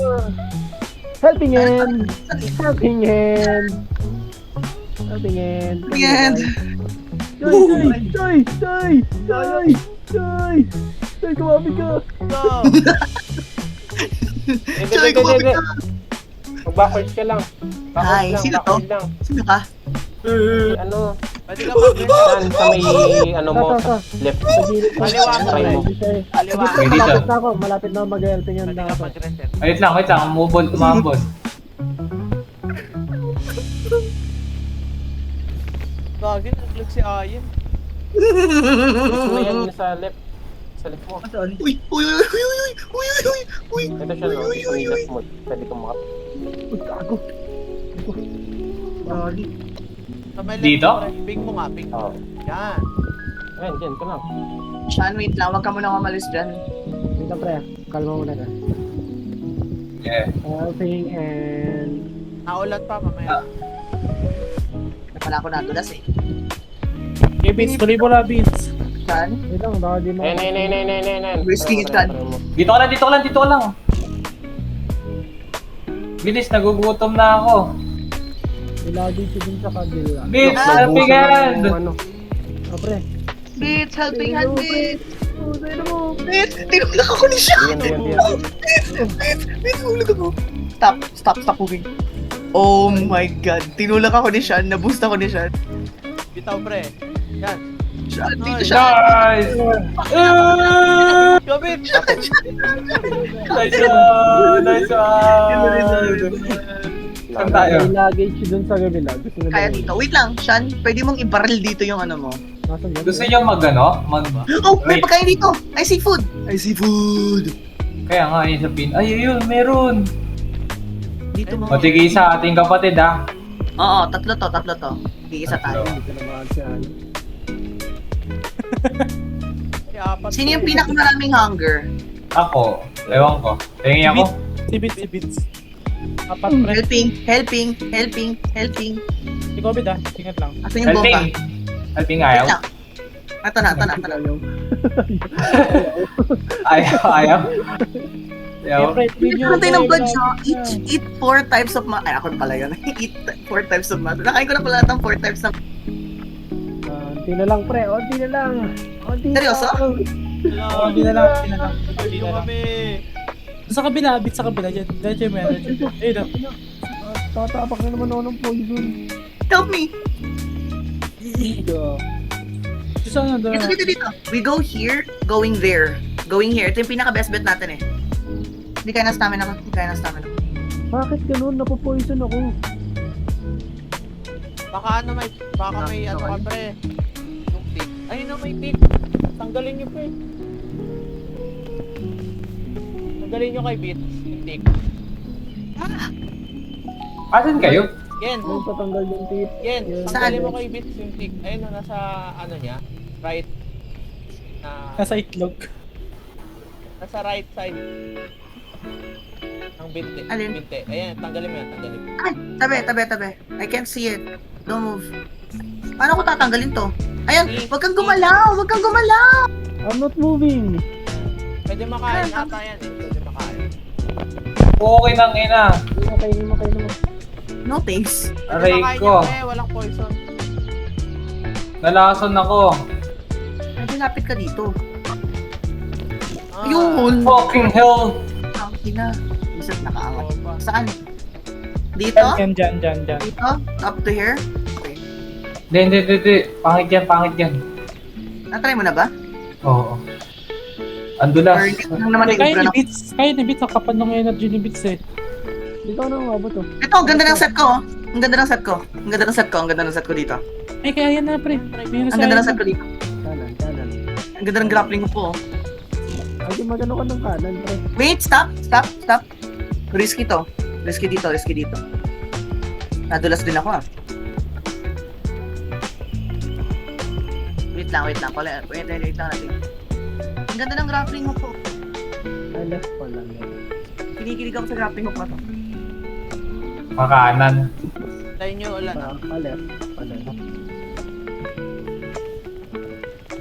Helpingin. Yan. Joy, kumami ka. No. Joy, kumapit ka. Mag-backwards ka lang. Hi, sino to? Backwards lang. Sino ka? Ano, Pwede ka mag-rest. saan sa may, ano mo, Sa. left. Kaliwa mo, Try mo. Kaliwa. Okay, dito. Malapit na mag-helpingin Pwede na ka ako. mag-reset. Wait lang. Umubol, tumambol. Gagi, nag-lag si Ayin. Ano yan sa left? Sa left mo. Uy. Ito siya, no? Sa may left mo. Pwede kang maka... Gago. Sa may Dito? left mo, ping mo nga, ping. Oo. Yan. Ayan, dyan ka lang. Sean, wait lang. Huwag ka muna umalis dyan. Wait lang, pre. Kalma muna ka. Yeah. Helping and... Naulat pa mamaya. Na pala ako natulas eh. Eh, beats, tuloy mo na, beats. Sean? Wait lang, baka di mo... Ayan. Risking it, Sean. Dito ka lang. Bilis, nagugutom na ako. Ilagay siya dun sa kabila. Bits, helping hand. Ano? Oh, pre. Beats, helping hand, Beats. Oh, sa'yo na mo. Beats, tinulak ako ni Sean. Diyan. Beats, hulog ako. Stop moving. Oh my god, tinulak ako ni Sean, na-boost ako ni Sean. Bitaw, pre. Yan. Sean, dito Nice. Sean. Guys! Gabit! Nice one! Saan tayo? Ilagay siya dun sa kabila. Gusto na Kaya dito. Wait lang, Sean, pwede mong i-barrel dito yung ano mo. Nasaan yan? Gusto niyo mag Oh, may Wait. pagkain dito! I see food! Kaya nga yun sa pin. Ay, yun, meron. Dito mo. O sige, sa ating kapatid ah. Oo, tatlo to. Iisa tayo. Dito na mahal siya. Apat Sino yung pre. pinakamaraming hunger? Ako. Ewan ko. Tingin ako. Si beats. Apat, pre. Helping. Si COVID ah, ingat lang. Asan yung bomba? Helping Wait ayaw. lang. Ito na. Ayaw. Eh, pre, video. Nakain ng blood siya. Eat 4 types of Ay, ako na pala yun. Eat 4 types of mother. Nakain ko na pala ng 4 types of... Onti na lang, pre. Onti na lang. Seryoso? Oh, hindi na lang. Dito kami. Sa kabila, beats sa kabila. Diyan yung meron. Eh, no. Tatapak na naman ako ng poison. Help me! Dito. Saan na doon? Dito. We go here, going there. Going here. Ito yung pinaka-best bet natin eh. Hindi kaya na stamina ko. Bakit ganun? Napopoison ako. Baka may ano ka, pre. Yung pick. Ayun na, may pick. Tanggalin nyo, pre. Tanggalin nyo kay Beats. Yung pick. Asan kayo? Gen, Yung tatanggal yung tip. Gen. Yan. Tanggalin mo kay Beats yung pick. Ayun na, nasa ano niya. Right. Nasa itlog. Nasa right side. Ang binti. Alin? Binti. Ayan, tanggalin mo yan, tanggalin mo. Ay, tabi. I can't see it. Don't move. Paano ko tatanggalin to? Ayan, wag kang gumalaw! Wag kang gumalaw! I'm not moving. Pwede makain ata yan eh. Pwede makain. Okay nang ina. Hindi mo kayo. No thanks. Pwede Aray makain ko. yan eh, walang poison. Nalason ako. Pwede lapit ka dito. Ah, Yun! Fucking hell. Ang ina. Isip nakaangat. oo pa. Saan? Dito? Dyan. Dito? Up to here? Okay. Hindi. Pangit yan. Na-try mo na ba? Oo. Andulas. Or hindi lang naman yung Kaya ubra ni na. Beats. Kaya ni Beats. Ang kapal ng energy ni Beats eh. Dito ako nang mabot oh. Ito, ang ganda ng set ko. Ang ganda ng set ko dito. Ay, kaya yan na, pre. Minus Ang ganda ng set ko dito. Kanan. Ang ganda ng grappling ko po. Ay, magano ka ng kanan, pre. Wait, stop. Risky to. Risky dito. Nadulas din ako ah. Wait lang. Wait lang natin. Ang ganda ng grappling hook ko. Ay, left pa lang. Kinikilig ako sa grappling hook na to. Makanan. Tayo nyo ulan. Pa-left.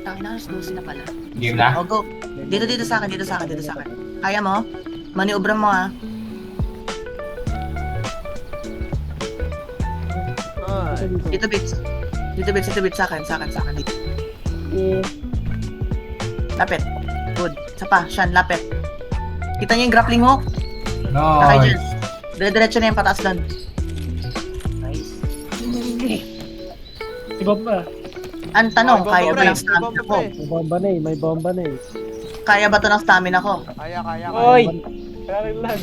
Tangina, susi na pala. Game na? Oh, go. Dito sa akin. Kaya mo? Maniobra mo ah. Ay. Dito bits sa akin. Dito. Eh, Lapit. Good. Isa pa, Sean, lapit. Kita niyo yung grappling hook? No. Sakay dyan. Dire-diretso na yung pataas doon. Nice. Iba pa. Ang tanong, Ay, kaya bomba, ba pre. ng stamina ko? may bomba na eh. Kaya ba to ng stamina ko? Kaya. Oy! Karang lang.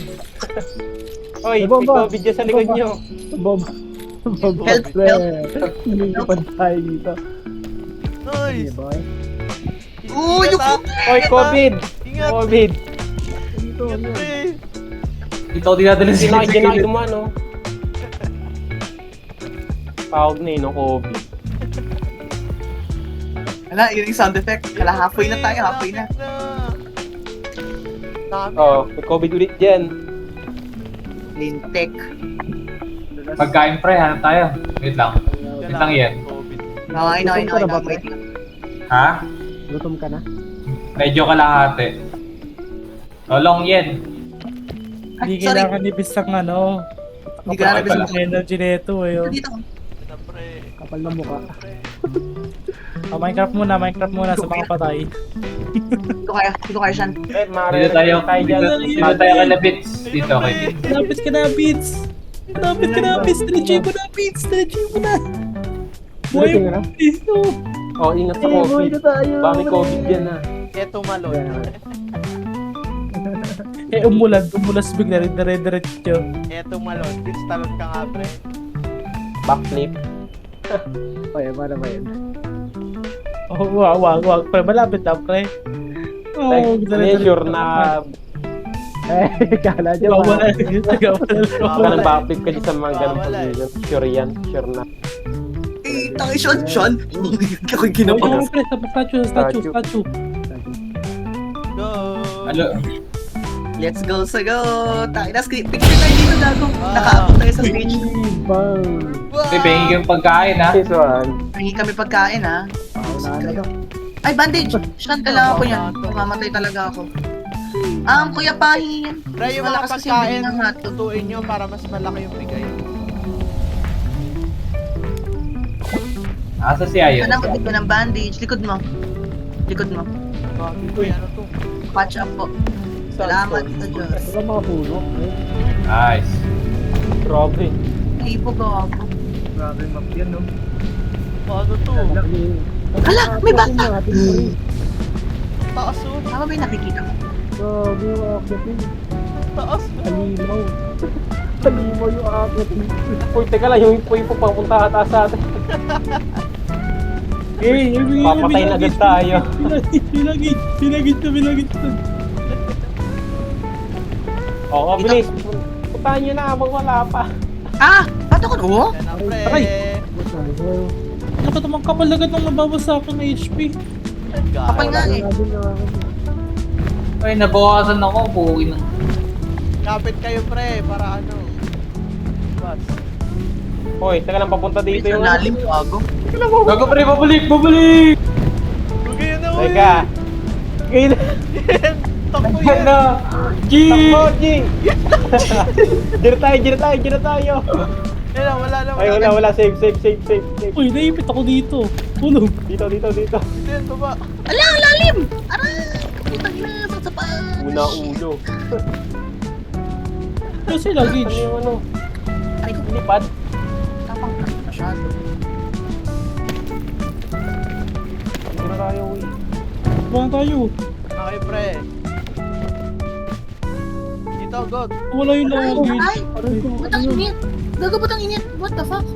Oy, May bomba. may COVID dyan sa likod nyo. Bomba. Bomba, Help, pre. Hindi pa tayo dito. Nice! Diba? Uy, yung Oy, COVID! Ingat! COVID! Dito, Ingat, ano? pre! Ito dinadala Hindi sila na sa dyan gilid. dumano. Pawag na no, COVID. Wala, yun yung sound effect. Kala halfway na tayo, halfway na. Dami. Oh, may COVID ulit dyan. Lintek. Pagkain pre, hanap tayo. Wait lang yan. COVID. Okay, Gutom ka na ba, pre? wait lang. Ha? Gutom ka na? Medyo kalahati. Lolong yan. Ay, Hindi sorry. kailangan ni Beats ang ano. Hindi kailangan ni Beats ang energy nito eh. oh. Dito. Ito, pre. Kapal na mukha. Minecraft muna sa mga patay. Dito kaya, Sean. Eh, Dito tayo. Dito tayo kay Labits. Dito kay Beats. Lapit ka na, Beats! Stretchy mo na! Buhay Tingin mo! na. Dito! Oh, ingat sa Eh, boy COVID. na tayo. Baka may COVID dyan ha. Ito malon. Eh, umulas bigla rin dire-diretso. Ito malon. Talon ka nga, pre. Backflip. Ay, paano ba yun? Oh, wag. Pre, malapit na, pre. Oh, Measure na Eh, kala dyan Wala. baka nang backflip ka dyan sa mga ganong pag-ilan. Sure yan. Sure na. Eh, tangi, Sean. Ako'y ginawa. Oh, pre, statue. Go! Ano? Let's go. Tayo, picture tayo dito, gago. Nakaabot tayo sa beach. Bang! Pre, pahingin yung pagkain ha. This one. Hingi kami pagkain, ha? Wala na daw. Ay, bandage! Sean, kailangan ko yan. Mamamatay talaga ako. Kuya Pahin. Pre, yung mga Malakas kasi yung pagkain, bigay ng hotdog. tutuin nyo para mas malaki yung bigay. Asa si Ayon? Kailangan ko ng bandage. Likod mo. Uy, ano to? Patch up po. Salamat sa Diyos. Wala mga puno. Nice. Grabe. Lipo ko ako. Grabe map yan, no? Ano to? Hala, may bata! Taas oh. Tama ba yung nakikita mo? Grabe yung akit yun. Taas bro. Halimaw. Halimaw yung akit yun. Uy, teka lang. Yung ipo papunta ata sa atin. Papatay na agad tayo. Binagit na. Oo, bilis. Puntahan nyo na habang wala pa. Bato ko no? Yan ang pre. Aray. Ano ka naman kapal agad nung nabawas sa akin ng HP? Kapal nga eh. Grabe na ako. Ay, nabawasan ako. Buhay ng... Kapit kayo pre, para ano. Bas. Hoy, teka lang, papunta dito Sa yung... lalim, gago. Gago pre, babalik! Babalik! Huwag kayo na uwi. Teka. Ngayon, Takbo Yan yan. na! G! takbo, G! Dito tayo. Wala, wala na. Ay, wala. Save. Uy, naipit ako dito. Tulog. Dito. Dito yan, baba. Ala, ang lalim! Aray! Putang ina, sa pa. Una ulo. Kasi Ano luggage. yung ano? Aray ko, Lipad? tapang masyado. Dito na tayo, uy. Buwan tayo. Okay, pre. Dito, God. Wala yung luggage. Ay! Ba't ang init? Gago, ba't ang init? What the fuck?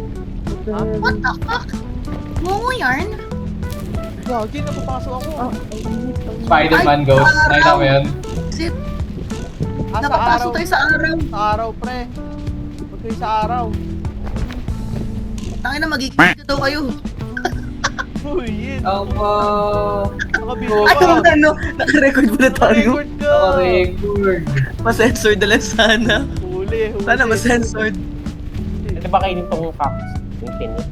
What the fuck? Mongo yarn? Gagi, napapasok ako. Spider-Man Ghost. Nakita mo yun? Shit, Sa napapasok araw. tayo sa araw. Sa araw, pre. Huwag kayo sa araw. Tangin na, magiging daw kayo. Uy, yun. Ay, Nakabilo Ay, ka. ano? Naka-record mo na tayo. Record ka. Naka-record. Masensor na lang sana. Huli. Sana masensor. Ito ba kainin tong cactus? Yung tinik?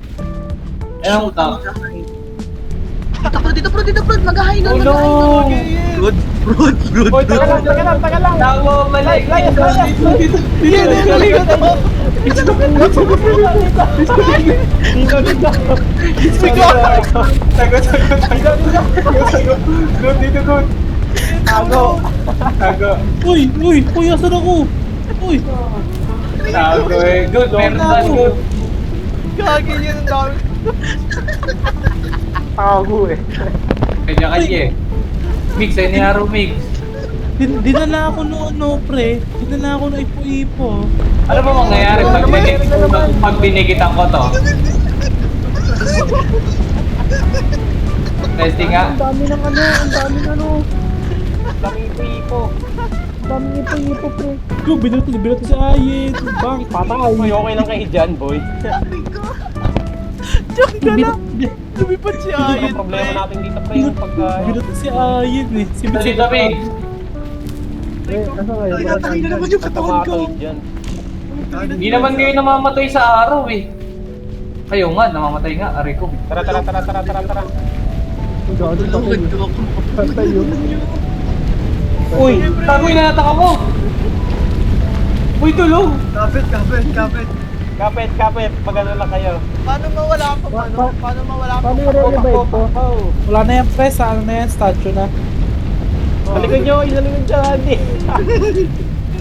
Anong ka? Dito, bro. Mag-hi doon. Tulong! Brood. Hoy, taga lang. Tago, balik! Layas. Dito! Dito! Good, dito, good! Tago! Uy, asan ako? Uy, Tago eh. Good, meron tayo, good. Gagi yun. Ang dami. Tago eh. Kanya-kanya eh. Mix, eh, ni Haro Mix. dinala ako no ano, pre. Dinala ako ng ipo-ipo. Ano ba mangyayari pag binigitan ko to? Testing nga. Ang dami ng ano, ang daming ano. Daming ipo. Ang daming ipo-ipo, pre. Go, binato si Ayen. Bang, patay. Hoy, okay lang kay dyan, boy. Diyan ka lang. Lumipad si Ang Ayin, problema pre. natin dito, pre, yung pagka... Binato si Ayen eh. Si Dito, Mix. Pre, nasa kayo? Ay, natangin na naman yung katawan ko. Tumatawid dyan. Hindi naman kayo namamatay sa araw eh. Kayo nga, namamatay nga. Aray ko. Tara. Ang gagawin pa kayo. Patay yun. Uy, tago inatak ako. Uy, tulong. Kapit. Pag-ano lang kayo. Paano mawala pa? Paano mawala pa? Paano i-revive ko? Wala na yan, pre. Sa ano na yan, statue na. Sa likod nyo, isa likod dyan.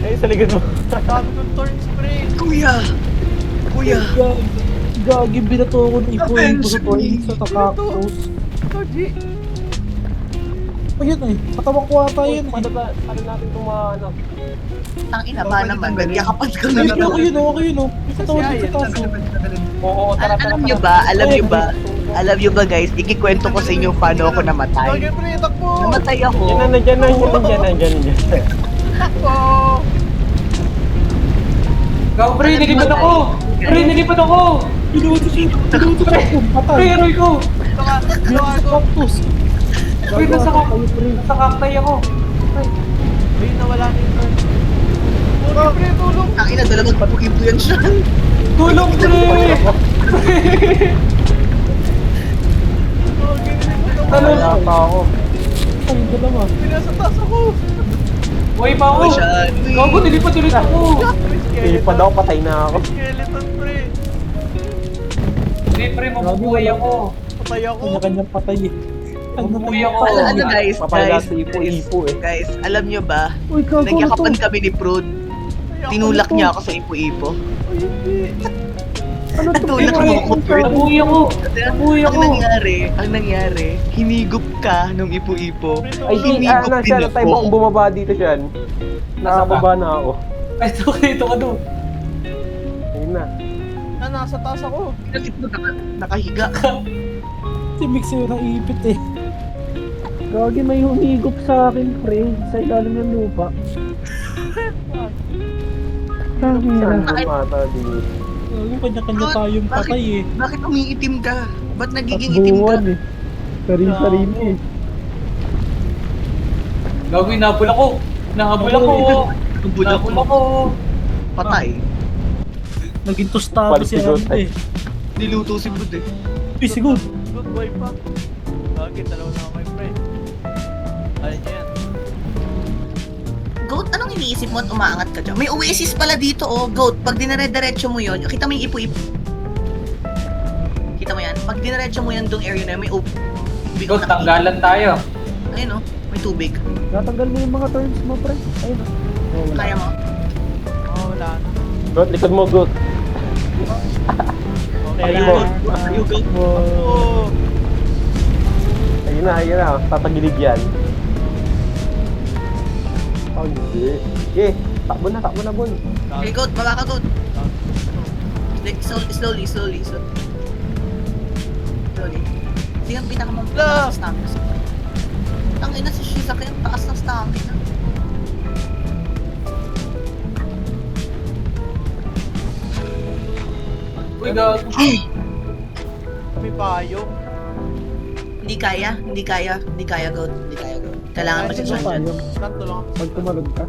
Ay, sa likod mo. Sabi kong torn spray. Kuya. Gagi, binato ako ng ipo-ipo sa toy sa takakos. Gagi. Ayun eh, katawang ko ata yun eh. Ano natin itong mga ano? Tangina ba naman? Nagyakapan ka na Ay, naman. ako yun, oh. May katawan dito sa taas. Oo, tara. Alam nyo ba guys, ikikwento ko sa inyo paano ako namatay. Gagi, pre. Takbo. Namatay ako. Nandiyan. Takbo. Gago, pre, nilipad ako. Binuto siya, ako. Patay. Pre, aray ko. Binuto sa cactus. Pre, nasa kaktay ako. Ayun, nawala na yung torn. Gagi, pre. Tulong. Tangina, dalawang papukin po yan siya. Tulong, pre. Gagi, nilipad ako. Ano? Nata ako. Ay, dalawa. Pinasa taas ako. Uy, pa ako. Masyado. Gago, nilipad ulit ako. Ilipad ako, patay na ako. Skeleton, pre. Hindi, pre, mabubuhay ako. Patay ako. Kanya-kanyang patay eh. Mabubuhay ako. Ano guys, Papaya sa ipo-ipo eh. guys, alam nyo ba? Uy, gago na to. Nagyakapan kami ni Prud. Tinulak niya ako sa ipo-ipo. Ano to? Natulak mo ako, Prud. Mabubuhay ako. Mabubuhay ako. Ang nangyari, hinigup ka nung ipo-ipo. Ay, Hinigup din nasa time akong ako. bumaba dito dyan. Nakababa na ako. Ay, ito ka doon. Ayun na. Nasa taas ako. Nakahiga. Si Mix yung naipit eh. Gagi, may humigop sa akin, pre. Sa ilalim ng lupa. Saan Tangina. bumata dito? Gagi, kanya-kanya tayong patay eh. Bakit umiitim ka? Ba't nagiging itim ka? Takbuhan eh. Sarili-sarili eh. Gago, nahabol ako. Budak Nabul mo. ako. Patay. Naging tostado si Palisigod, Ante. Niluto si Bud eh. Uy, sigod. Good boy pa. Bakit? Dalawa na ako kay pre. Ayun niya yan. Goat, anong iniisip mo at umaangat ka dyan? May oasis pala dito, oh. Goat, pag dinare-diretso mo yun, kita mo yung ipo-ipo. Kita mo yan? Pag dinaretso mo yan dong area na yun, may tubig. Go, tanggalan tayo. Ayun, oh. May tubig. Natanggal mo yung mga turns mo, pre. Ayun. Oh, wala. Kaya mo. Oh, wala na. Goat, likod mo, goat. Okay Ayun na. mo. Ayun, goat. Oh. Ayun na. Tatagilid yan. Oh, hindi. Okay, takbo na, boy. Okay, goat. Baba ka, goat. Slowly. Slowly. Hindi ang pinakamamataas sa stamina. Tangina si Shizaki, ang taas ng stamina. Uy, gago. May payong. Hindi kaya, goat. Kailangan pa siya Ano pa dyan. yung Saan tulungan mo? pag tumalog ka?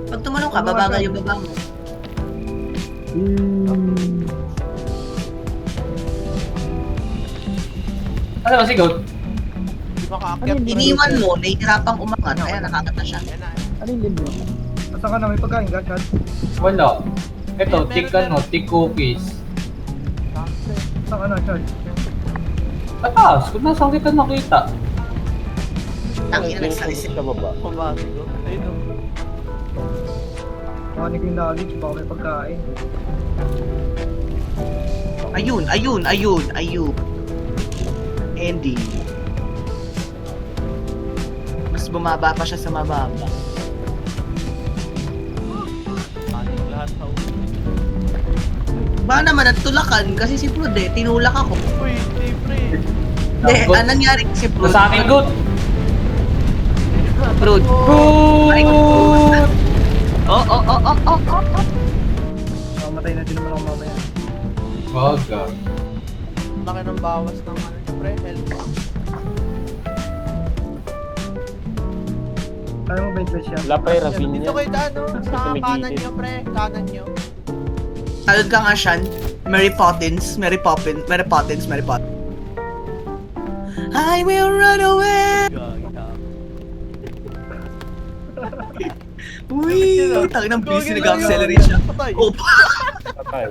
Pag tumalong ka, babagal yung baba mo. Ano ba si Goat? Di makaakyat. Ano yun? Iniwan mo, nahihirapang umangat. Ayan, nakakat na siya. Yan na. Ano yung limbo? Basta ka na, may pagkain ka, Chad. Wala. Ito, tik cookies. Basta ka na, Chad. Pataas, kung nasaan kita nakita. Tangina, nagsalisi. Sa baba. Pabati ko. Ayun o. Makanig yung knowledge, baka may pagkain. Ayun. Andy. Mas bumaba pa siya sa mababa. Panik lahat sa ulo. Ba naman at tulakan kasi si Prud eh, tinulak ako. Uy, hindi pre. Hindi, Goat. anong nangyari si Prud? Sa akin, Goat. Prud. Ay, Goat! Oh. Mamatay na din naman ako mamaya. Oh, God. Laki ng bawas ng ano niya pre. Health. Kaya mo ba yung flash yan? Wala pa yung ravine Dito yan. kayo daan o. Sa May kanan gilid. nyo pre. Kanan nyo. Talod ka nga siyan. Mary Poppins. I will run away! Gagawin. Uy! Tangin ng bilis nag-accelerate siya. Patay. Oh, Patay.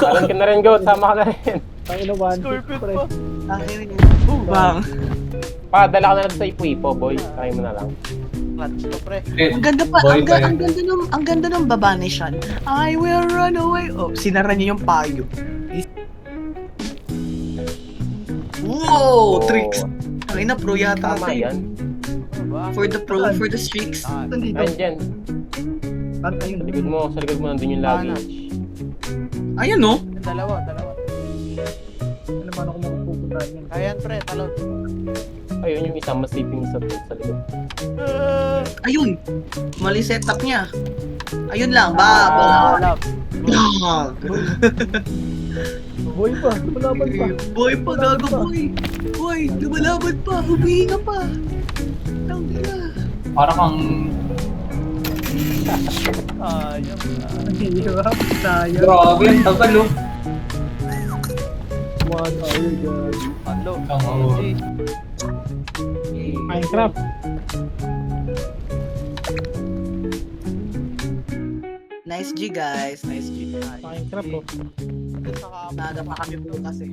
Alam ka na rin, goat. Sama ka na rin. Tayo na one, Scorpion pre. pa. tangin niya. Bang! Dala ka na lang sa ipo-ipo, boy. Kaya mo na lang. Clutch to pre. Eh, Ang ganda pa, boy pa ang ganda ng baba ni Sean. I will run away. Oh, sinara niya yung payo. Wow! Tricks! Ay na, pro yata Tama ito. yan. Ba? For the streaks. Ah, Nandito. Ayun dyan. At ayun. Sa likod mo nandun yung luggage. Ayan no? Dalawa. Ano paano ko mapupunta yan? Ayan pre, talon. Ayun yung isang mas sleeping sa likod. Ayun! Mali setup niya. Ayun lang, baba. Love. Bag. Boy pa, lumalaban pa. Boy pa, gago boy. Boy, lumalaban pa, humihinga pa. Tangina. Para kang... Ayun. Ang hirap, sayang. Grabe, ang tagal, oh. One hour, guys. Hello. Oo. Minecraft. Nice G guys, nice G. Minecraft, oh. Saka Naga pa kami bukas eh.